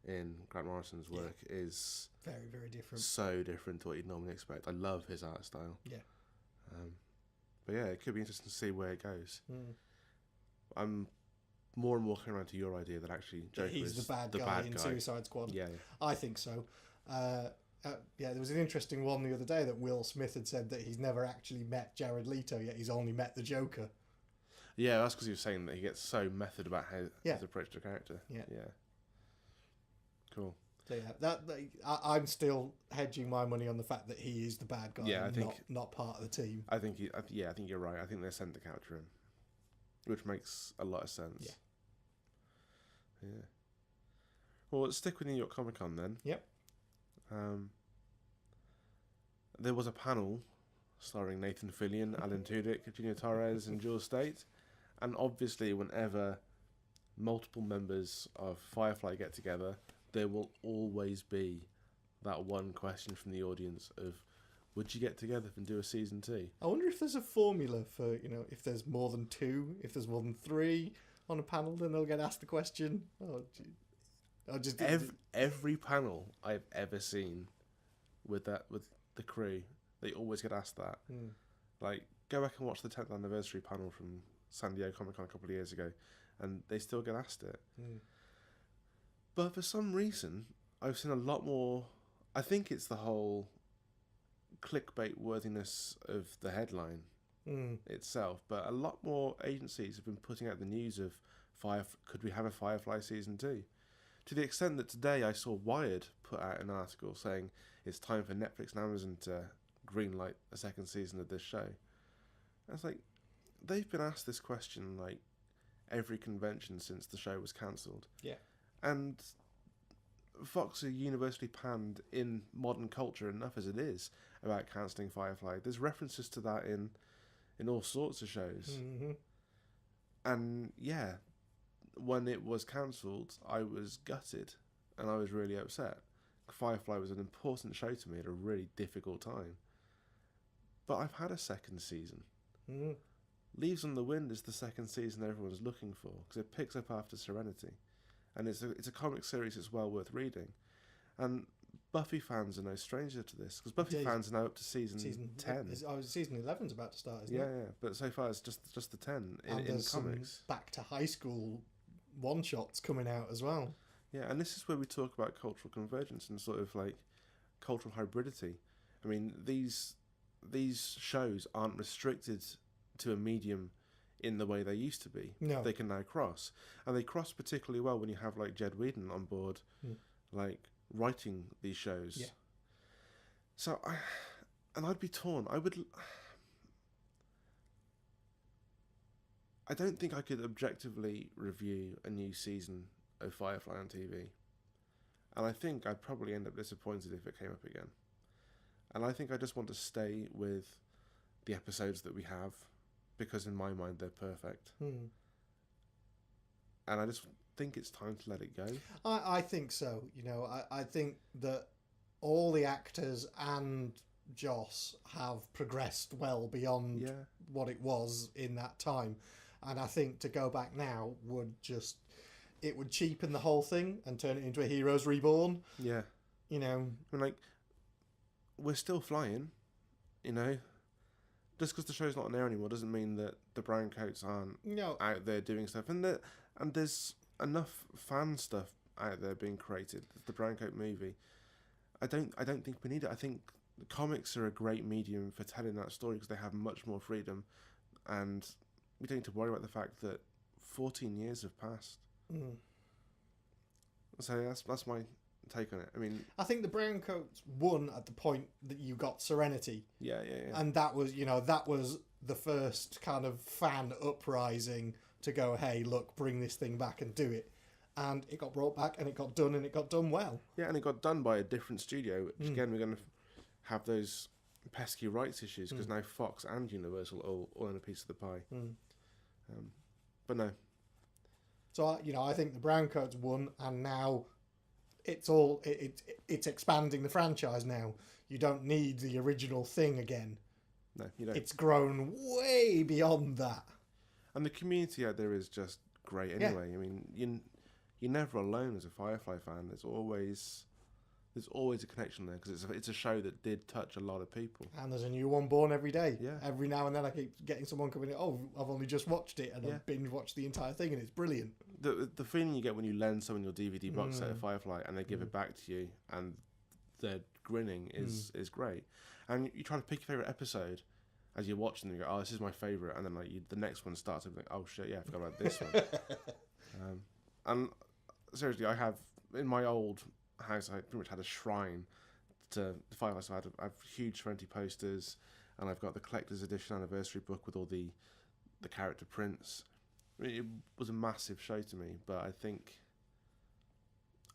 in Grant Morrison's work is very, very different. So different to what you'd normally expect. I love his art style. Yeah. But yeah, it could be interesting to see where it goes. I'm more and more coming around to your idea that actually Joker he's is the bad guy in Suicide Squad. Yeah. I think so. there was an interesting one the other day that Will Smith had said that he's never actually met Jared Leto yet. He's only met the Joker. Yeah, that's because he was saying that he gets so method about his approach to character. Yeah. Cool. So I'm still hedging my money on the fact that he is the bad guy. Yeah, I think not part of the team. I think you're right. I think they're sent to capture him, which makes a lot of sense. Yeah. Well, let's stick with New York Comic Con then. Yep. There was a panel starring Nathan Fillion, Alan Tudyk, Junior Torres, and Jules State, and obviously, whenever multiple members of Firefly get together, there will always be that one question from the audience of, would you get together and do a season 2? I wonder if there's a formula for, if there's more than 2, if there's more than 3 on a panel, then they'll get asked the question. Every panel I've ever seen with the crew, they always get asked that. Like, go back and watch the 10th anniversary panel from San Diego Comic Con a couple of years ago, and they still get asked it. But for some reason, I've seen a lot more. I think it's the whole clickbait worthiness of the headline itself, but a lot more agencies have been putting out the news of could we have a Firefly season 2? To the extent that today I saw Wired put out an article saying it's time for Netflix and Amazon to greenlight a second season of this show. I was like, they've been asked this question like every convention since the show was cancelled. Yeah. And Fox are universally panned in modern culture enough as it is about cancelling Firefly. There's references to that in all sorts of shows. And yeah, when it was cancelled, I was gutted and I was really upset. Firefly was an important show to me at a really difficult time. But I've had a second season. Leaves on the Wind is the second season everyone's looking for because it picks up after Serenity. And it's a comic series that's well worth reading. And Buffy fans are no stranger to this, because Buffy fans are now up to season 10. Season 11's about to start, isn't it? Yeah, but so far it's just the 10 in comics. Some back to high school one-shots coming out as well. Yeah, and this is where we talk about cultural convergence and sort of like cultural hybridity. I mean, these shows aren't restricted to a medium in the way they used to be. No. They can now cross. And they cross particularly well when you have like Jed Whedon on board, like writing these shows. Yeah. So I'd be torn. I don't think I could objectively review a new season of Firefly on TV. And I think I'd probably end up disappointed if it came up again. And I think I just want to stay with the episodes that we have, because in my mind they're perfect. And I just think it's time to let it go. I think so. I think that all the actors and Joss have progressed well beyond what it was in that time. And I think to go back now would cheapen the whole thing and turn it into a Heroes Reborn. Yeah. I mean, like, we're still flying, Just because the show's not on air anymore doesn't mean that the browncoats aren't out there doing stuff. And there's enough fan stuff out there being created. The Browncoat movie. I don't think we need it. I think comics are a great medium for telling that story because they have much more freedom, and we don't need to worry about the fact that 14 years have passed. So that's my take on it. I mean, I think the Browncoats won at the point that you got Serenity. Yeah. And that was the first kind of fan uprising to go, hey, look, bring this thing back and do it. And it got brought back and it got done, and it got done well. Yeah, and it got done by a different studio, which again, we're going to have those pesky rights issues because now Fox and Universal all in a piece of the pie. But no. So, I think the Browncoats won, and now it's expanding the franchise now. You don't need the original thing again. No, you don't. It's grown way beyond that. And the community out there is just great anyway. Yeah. I mean, you're never alone as a Firefly fan. There's always a connection there because it's a show that did touch a lot of people. And there's a new one born every day. Yeah. Every now and then I keep getting someone coming in, I've only just watched it, and I've binge watched the entire thing, and it's brilliant. The feeling you get when you lend someone your DVD box set of Firefly and they give it back to you and they're grinning is great. And you try to pick your favourite episode as you're watching and you go, oh, this is my favourite, and then the next one starts and you're like, oh shit, yeah, I forgot about this one. And seriously, I have, in my old house, I pretty much had a shrine to the Firefly. So I have huge 20 posters, and I've got the collector's edition anniversary book with all the character prints. It was a massive show to me, but I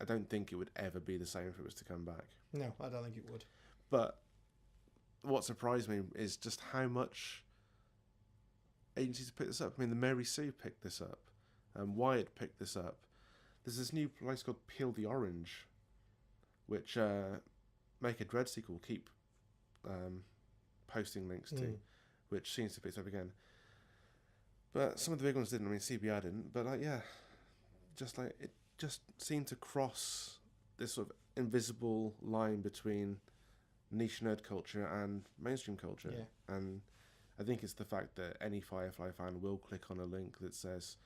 don't think it would ever be the same if it was to come back. No, I don't think it would. But what surprised me is just how much agencies picked this up. I mean, the Mary Sue picked this up, and Wyatt picked this up. There's this new place called Peel the Orange, which Make a Dread sequel keep posting links to, which seems to pick this up again. But some of the big ones didn't. I mean, CBR didn't. But it just seemed to cross this sort of invisible line between niche nerd culture and mainstream culture. Yeah. And I think it's the fact that any Firefly fan will click on a link that says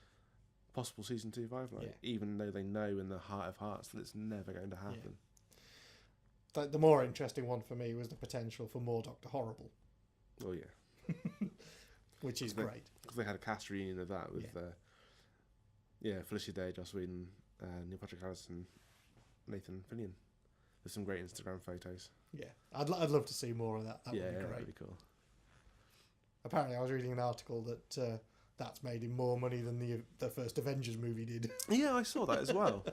possible season 2 Firefly, even though they know in the heart of hearts that it's never going to happen. Yeah. The more interesting one for me was the potential for more Dr. Horrible. Oh, yeah. Which is great. Because they had a cast reunion of that with Felicia Day, Joss Whedon, Neil Patrick Harris, and Nathan Fillion. There's some great Instagram photos. Yeah, I'd love to see more of that. That would be great. That'd be cool. Apparently, I was reading an article that that's made him more money than the first Avengers movie did. Yeah, I saw that as well.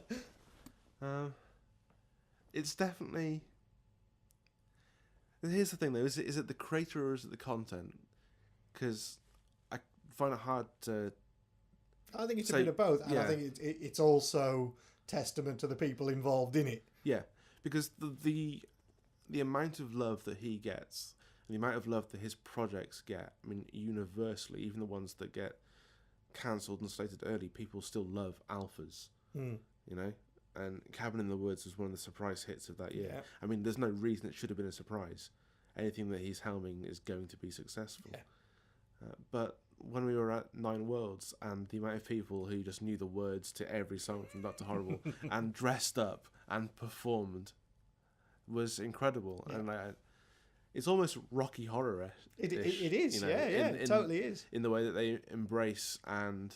It's definitely. Here's the thing, though: is it the creator or is it the content? Because I find it hard to. I think it's a bit of both, and I think it's also testament to the people involved in it. Yeah, because the amount of love that he gets, and the amount of love that his projects get, I mean, universally, even the ones that get cancelled and slated early, people still love alphas. You know, and Cabin in the Woods was one of the surprise hits of that year. Yeah. I mean, there's no reason it should have been a surprise. Anything that he's helming is going to be successful. Yeah. But when we were at 9 Worlds and the amount of people who just knew the words to every song from Dr. Horrible and dressed up and performed was incredible. Yeah. And it's almost Rocky Horror. It is, you know, it totally is. In the way that they embrace and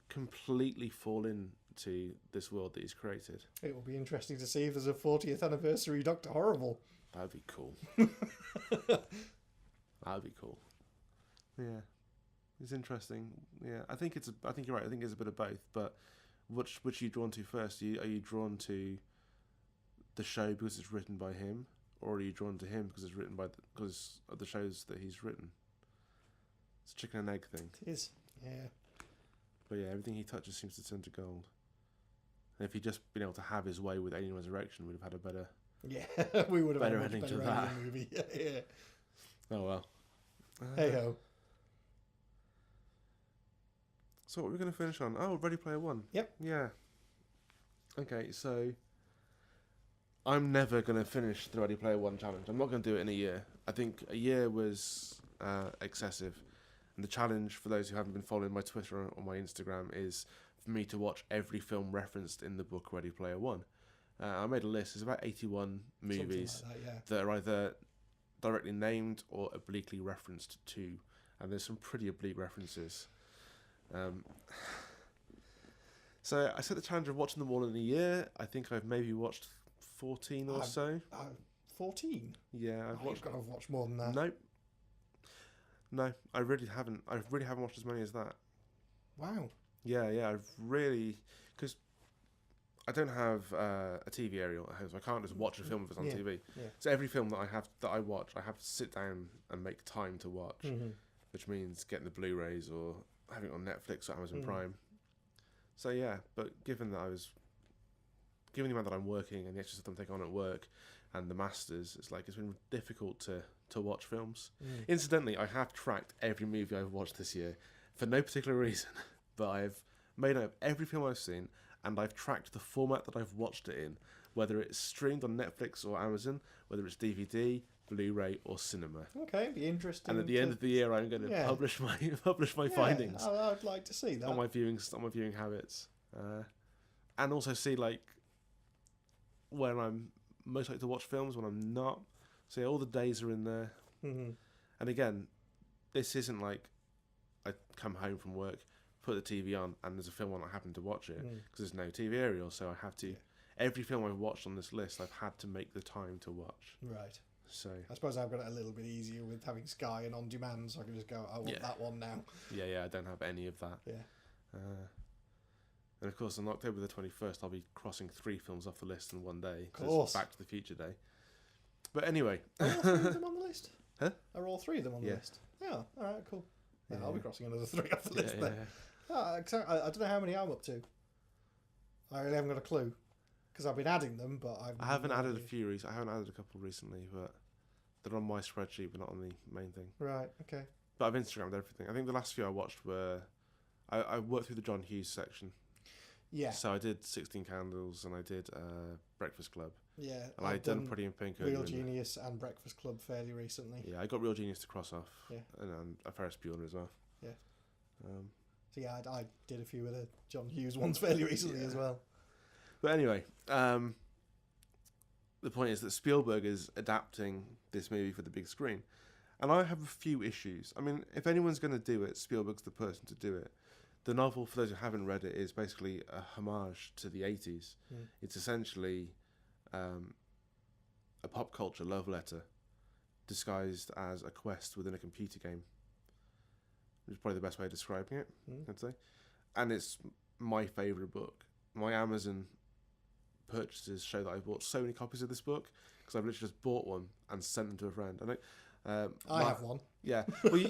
completely fall into this world that he's created. It will be interesting to see if there's a 40th anniversary Dr. Horrible. That'd be cool. That'd be cool. Yeah. It's interesting. Yeah, I think you're right. I think it's a bit of both. But which are you drawn to first? Are you drawn to the show because it's written by him, or are you drawn to him because it's written because of the shows that he's written? It's a chicken and egg thing. It is. Yeah. But yeah, everything he touches seems to turn to gold. And if he'd just been able to have his way with Alien Resurrection, we'd have had a better. Yeah, we would have better had a much better Alien movie. Yeah. Oh well. Hey ho. So what are we going to finish on? Oh, Ready Player One. Yep. Yeah. Okay, so I'm never going to finish the Ready Player One challenge. I'm not going to do it in a year. I think a year was excessive. And the challenge, for those who haven't been following my Twitter or my Instagram, is for me to watch every film referenced in the book Ready Player One. I made a list. There's about 81 movies that are either directly named or obliquely referenced to. And there's some pretty oblique references. So I set the challenge of watching them all in a year. I think I've maybe watched 14 or so. 14? Yeah, I've got to watch more than that. Nope. No, I really haven't. I really haven't watched as many as that. Wow. Yeah, I've really, because I don't have a TV aerial at home, so I can't just watch a film if it's on TV. Yeah. So every film that I watch, I have to sit down and make time to watch, which means getting the Blu-rays or having it on Netflix or Amazon Prime. So yeah, but given the amount that I'm working and the extra stuff I'm taking on at work and the masters, it's been difficult to watch films. Incidentally, I have tracked every movie I've watched this year for no particular reason, but I've made note of every film I've seen and I've tracked the format that I've watched it in, whether it's streamed on Netflix or Amazon, whether it's DVD, Blu-ray or cinema. Okay, be interesting. And at the end of the year, I'm going to publish my findings. I'd like to see that on my viewing habits, and also see when I'm most like to watch films, when I'm not. So yeah, all the days are in there. Mm-hmm. And again, this isn't like I come home from work, put the TV on, and there's a film on, I happen to watch it, because there's no TV aerial, so I have to... Yeah. Every film I've watched on this list, I've had to make the time to watch. Right. So I suppose I've got it a little bit easier with having Sky and on demand, so I can just go, I want that one now. Yeah, I don't have any of that. Yeah. And of course, on October the 21st, I'll be crossing 3 films off the list in one day. Of course. Back to the Future Day. But anyway. Are all 3 of them on the list? Huh? Are all 3 of them on the list? Yeah. All right, cool. Yeah, I'll be crossing another 3 off the list then. I don't know how many I'm up to. I really haven't got a clue. Because I've been adding them, but I haven't added a few recently. I haven't added a couple recently, but they're on my spreadsheet, but not on the main thing. Right, okay. But I've Instagrammed everything. I think the last few I watched were... I worked through the John Hughes section. Yeah. So I did 16 Candles and I did Breakfast Club. Yeah. And I'd done Pretty in Pink. Real Genius and Breakfast Club fairly recently. Yeah, I got Real Genius to cross off. Yeah. And a Ferris Bueller as well. Yeah. So yeah, I did a few of the John Hughes ones fairly recently as well. But anyway, the point is that Spielberg is adapting this movie for the big screen. And I have a few issues. I mean, if anyone's going to do it, Spielberg's the person to do it. The novel, for those who haven't read it, is basically a homage to the 80s. It's essentially a pop culture love letter disguised as a quest within a computer game. Which is probably the best way of describing it, I'd say. And it's my favourite book. My Amazon purchases show that I've bought so many copies of this book because I've literally just bought one and sent them to a friend. I have one. Yeah. Well,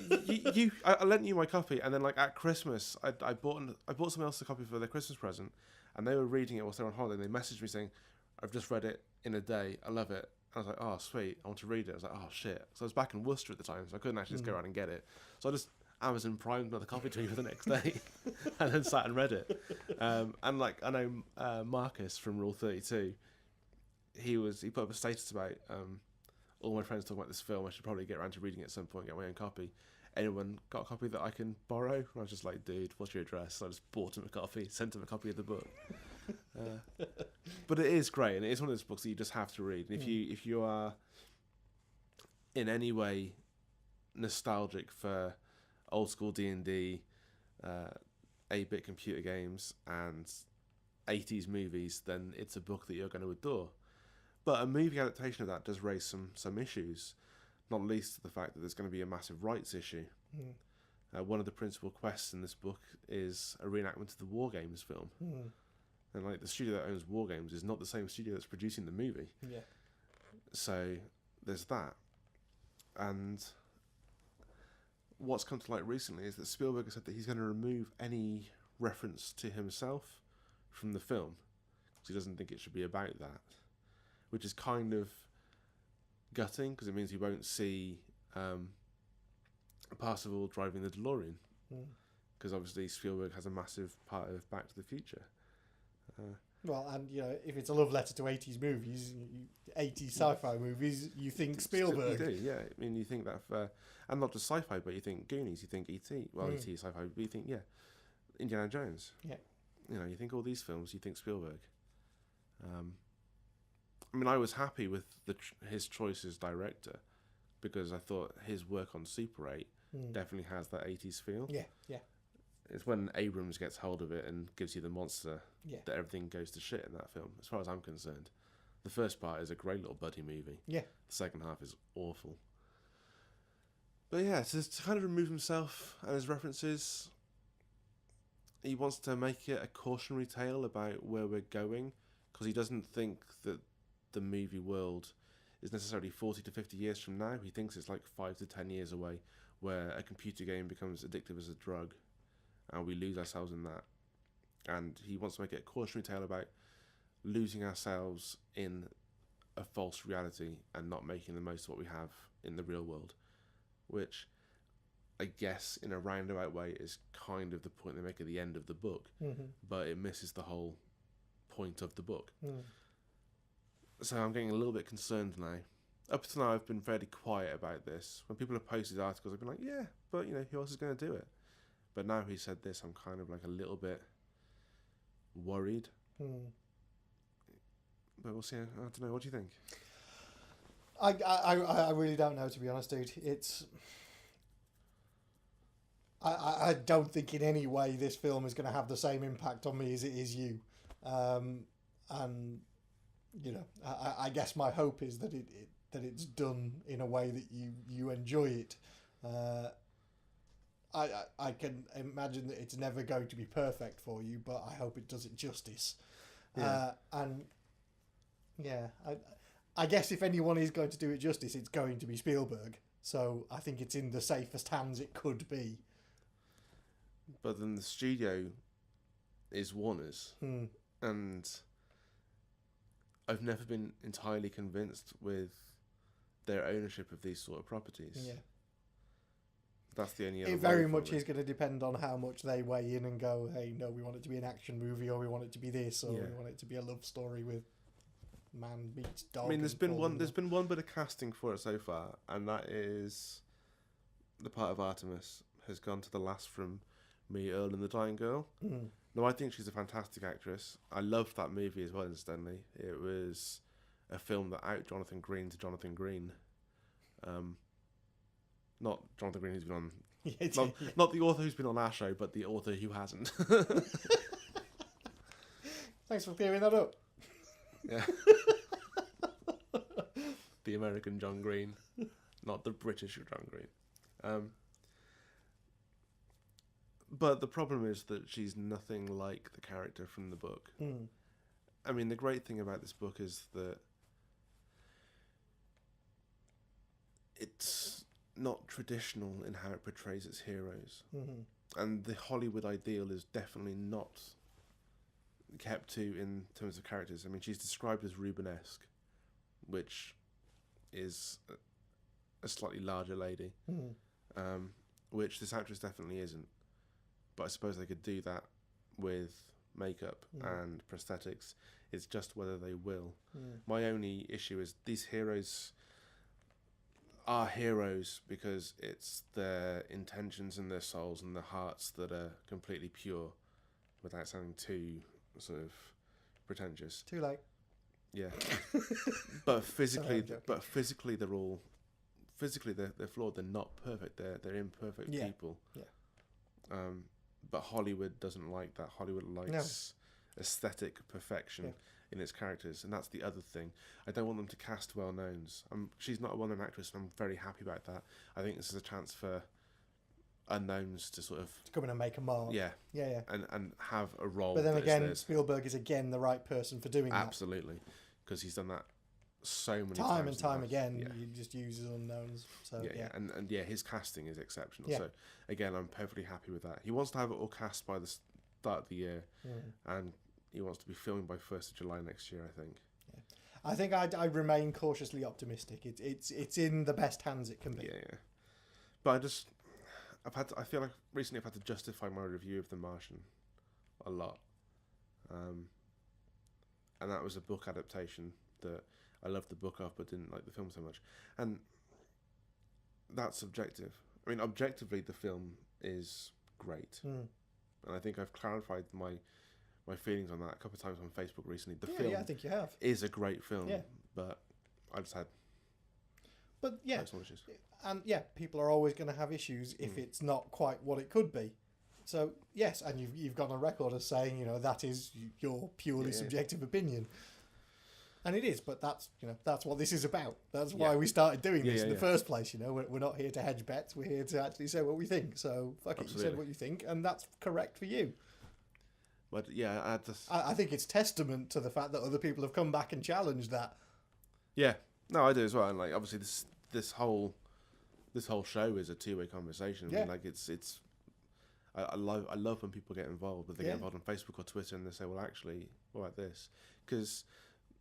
I lent you my copy, and then like at Christmas, I bought someone else a copy for their Christmas present, and they were reading it whilst they were on holiday. And they messaged me saying, "I've just read it in a day. I love it." And I was like, "Oh, sweet! I want to read it." I was like, "Oh shit!" So I was back in Worcester at the time, so I couldn't actually just go around and get it. So I just Amazon Primed another copy to me for the next day, and then sat and read it. And like I know Marcus from Rule 32, he put up a status about all my friends talking about this film. I should probably get around to reading it at some point, get my own copy. Anyone got a copy that I can borrow? And I was just like, dude, what's your address? So I just bought him a copy, sent him a copy of the book. But it is great, and it is one of those books that you just have to read. And if you are in any way nostalgic for old school D&D, 8-bit computer games, and 80s movies, then it's a book that you're going to adore. But a movie adaptation of that does raise some issues, not least the fact that there's going to be a massive rights issue. One of the principal quests in this book is a reenactment of the War Games film. And like the studio that owns War Games is not the same studio that's producing the movie. Yeah. So there's that. And what's come to light recently is that Spielberg has said that he's going to remove any reference to himself from the film because he doesn't think it should be about that, which is kind of gutting because it means you won't see Parzival driving the DeLorean because obviously Spielberg has a massive part of Back to the Future. Well, and you know, if it's a love letter to 80s movies, 80s sci-fi movies, you think Spielberg. You do, yeah. I mean, you think that, and not just sci-fi, but you think Goonies, you think E.T. Well, E.T. is sci-fi, but you think, Indiana Jones. Yeah. You know, you think all these films, you think Spielberg. I mean, I was happy with his choice as director because I thought his work on Super 8 definitely has that 80s feel. Yeah, yeah. It's when Abrams gets hold of it and gives you the monster that everything goes to shit in that film, as far as I'm concerned. The first part is a great little buddy movie. Yeah. The second half is awful. But yeah, to kind of remove himself and his references, he wants to make it a cautionary tale about where we're going, because he doesn't think that the movie world is necessarily 40 to 50 years from now. He thinks it's like 5 to 10 years away, where a computer game becomes addictive as a drug, and we lose ourselves in that. And he wants to make it a cautionary tale about losing ourselves in a false reality and not making the most of what we have in the real world, which I guess in a roundabout way is kind of the point they make at the end of the book, but it misses the whole point of the book. So I'm getting a little bit concerned now. Up to now I've been fairly quiet about this. When people have posted articles I've been like, yeah, but you know, who else is going to do it? But now he said this, I'm kind of like a little bit worried. but we'll see. I don't know. What do you think? I really don't know, to be honest, dude. It's... I don't think in any way this film is going to have the same impact on me as it is you. And, you know, I guess my hope is that that it's done in a way that you enjoy it. I can imagine that it's never going to be perfect for you, but I hope it does it justice. Yeah. And yeah, I guess if anyone is going to do it justice, it's going to be Spielberg. So I think it's in the safest hands it could be. But then the studio is Warner's, and I've never been entirely convinced with their ownership of these sort of properties. Yeah. That's the only other It very much is going to depend on how much they weigh in and go, hey, no, we want it to be an action movie, or we want it to be this, or we want it to be a love story with man meets dog. I mean, there's been one bit of casting for it so far, and that is the part of Artemis has gone to the last from Me, Earl and the Dying Girl. No, I think she's a fantastic actress. I loved that movie as well, incidentally. It was a film that out Jonathan Green to Jonathan Green. Not Jonathan Green who's been on... not the author who's been on our show, but the author who hasn't. Thanks for clearing that up. Yeah. The American John Green, not the British John Green. But the problem is that she's nothing like the character from the book. I mean, the great thing about this book is that it's not traditional in how it portrays its heroes. And the Hollywood ideal is definitely not kept to in terms of characters. I mean, she's described as Rubenesque, which is a slightly larger lady, which this actress definitely isn't. But I suppose they could do that with makeup and prosthetics. It's just whether they will. My only issue is these heroes are heroes because it's their intentions and their souls and their hearts that are completely pure, without sounding too sort of pretentious. Too late. Yeah. But physically, they're all they're flawed. They're not perfect. They're imperfect people. Yeah. But Hollywood doesn't like that. Hollywood likes aesthetic perfection in its characters, and that's the other thing. I don't want them to cast well-knowns. She's not a well-known actress, and I'm very happy about that. I think this is a chance for unknowns to sort of come in and make a mark. Yeah. And have a role. But then again, Spielberg is again the right person for doing that. Absolutely, because he's done that so many time times and time again. He just uses unknowns. So and his casting is exceptional. Yeah. So again, I'm perfectly happy with that. He wants to have it all cast by the start of the year, and he wants to be filming by 1st of July next year, I think. I think I remain cautiously optimistic. It's in the best hands it can be. Yeah. But I feel like recently I've had to justify my review of The Martian a lot. And that was a book adaptation that I loved the book of but didn't like the film so much. And that's subjective. I mean, objectively, the film is great. And I think I've clarified my feelings on that a couple of times on Facebook recently. The film I think you have. Is a great film, but I just had personal issues. And people are always going to have issues if it's not quite what it could be. So yes, and you've got on record as saying, that is your purely subjective opinion. And it is, but that's what this is about. That's why we started doing this in the first place. We're not here to hedge bets. We're here to actually say what we think. So fuck it, you said what you think, and that's correct for you. But I think it's testament to the fact that other people have come back and challenged that. Yeah, no, I do as well. And like, obviously, this whole show is a two-way conversation. Yeah. I mean, like it's. I love when people get involved, but they get involved on Facebook or Twitter and they say, well, actually, what about this? Because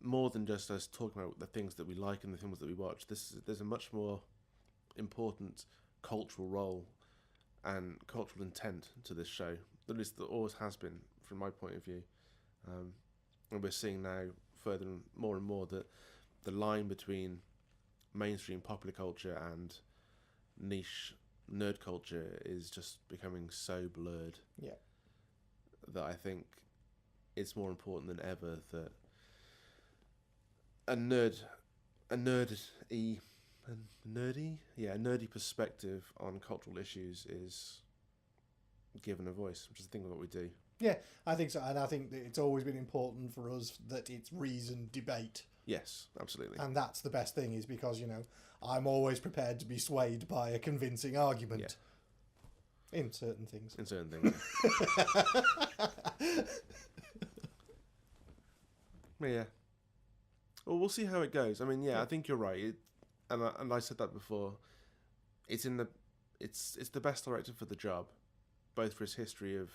more than just us talking about the things that we like and the films that we watch, there's a much more important cultural role and cultural intent to this show. At least there always has been, from my point of view. And we're seeing now further more and more that the line between mainstream popular culture and niche nerd culture is just becoming so blurred. Yeah. That I think it's more important than ever that a nerdy perspective on cultural issues is given a voice, which is the thing with what we do. Yeah, I think so, and I think that it's always been important for us that it's reasoned debate. Yes, absolutely. And that's the best thing, is because, I'm always prepared to be swayed by a convincing argument. Yeah. In certain things. Yeah. Well, we'll see how it goes. I mean, yeah. I think you're right. And I said that before. It's the best director for the job, both for his history of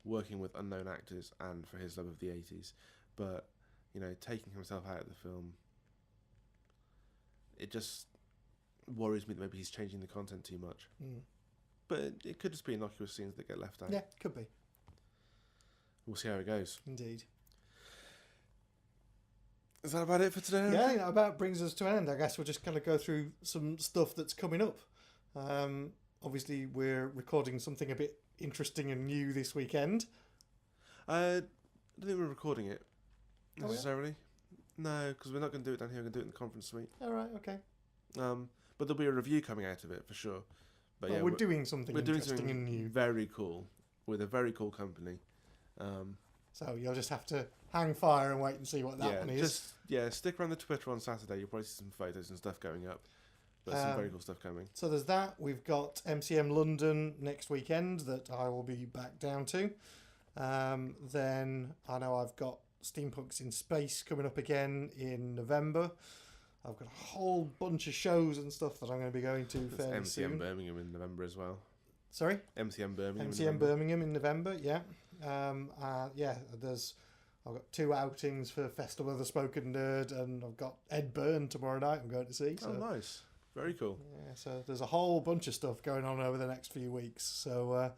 working with unknown actors and for his love of the 80s. But, taking himself out of the film, it just worries me that maybe he's changing the content too much. Mm. But it could just be innocuous scenes that get left out. Yeah, could be. We'll see how it goes. Indeed. Is that about it for today? Yeah, that about brings us to an end. I guess we'll just kind of go through some stuff that's coming up. Obviously, we're recording something a bit interesting and new this weekend. I don't think we're recording it necessarily. Oh, yeah? No, because we're not going to do it down here. We're going to do it in the conference suite. All right, okay. But there'll be a review coming out of it for sure. But we're doing something interesting and new. Very cool with a very cool company. So you'll just have to hang fire and wait and see what that one is. Stick around the Twitter on Saturday. You'll probably see some photos and stuff going up. But some very cool stuff coming. So there's that. We've got MCM London next weekend that I will be back down to. Then I know I've got Steampunks in Space coming up again in November. I've got a whole bunch of shows and stuff that I'm going to be going to fairly soon. MCM Birmingham in November as well. Sorry? MCM Birmingham. MCM Birmingham in November, yeah. I've got 2 outings for Festival of the Spoken Nerd, and I've got Ed Byrne tomorrow night I'm going to see. So. Oh, nice. Very cool. Yeah, so there's a whole bunch of stuff going on over the next few weeks. So,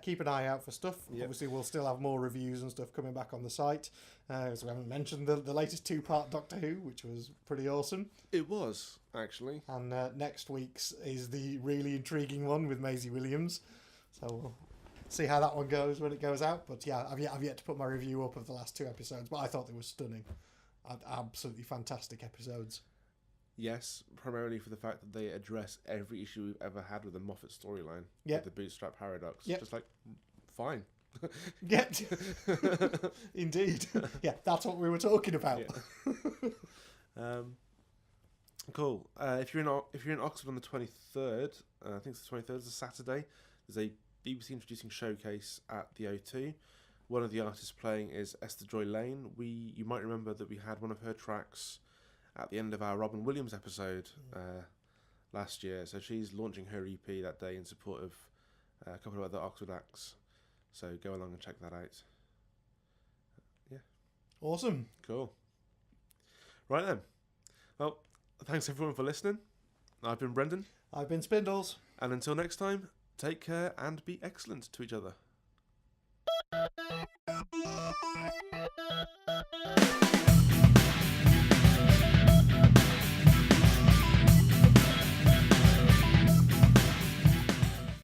keep an eye out for stuff. Yep. Obviously, we'll still have more reviews and stuff coming back on the site. So we haven't mentioned the latest 2-part Doctor Who, which was pretty awesome. It was, actually. And next week's is the really intriguing one with Maisie Williams. So we'll see how that one goes when it goes out. But yeah, I've yet to put my review up of the last 2 episodes, but I thought they were stunning. Absolutely fantastic episodes. Yes, primarily for the fact that they address every issue we've ever had with the Moffat storyline. Yep. With the bootstrap paradox. Yep. Just like, fine. Yeah. Indeed. Yeah, that's what we were talking about. Yeah. Cool. If you're in Oxford on the 23rd, I think it's the 23rd, it's a Saturday, there's a BBC introducing showcase at the O2. One of the artists playing is Esther Joy Lane. You might remember that we had one of her tracks at the end of our Robin Williams episode last year. So she's launching her EP that day in support of a couple of other Oxford acts. So go along and check that out. Yeah. Awesome. Cool. Right then. Well, thanks everyone for listening. I've been Brendan. I've been Spindles. And until next time, take care and be excellent to each other.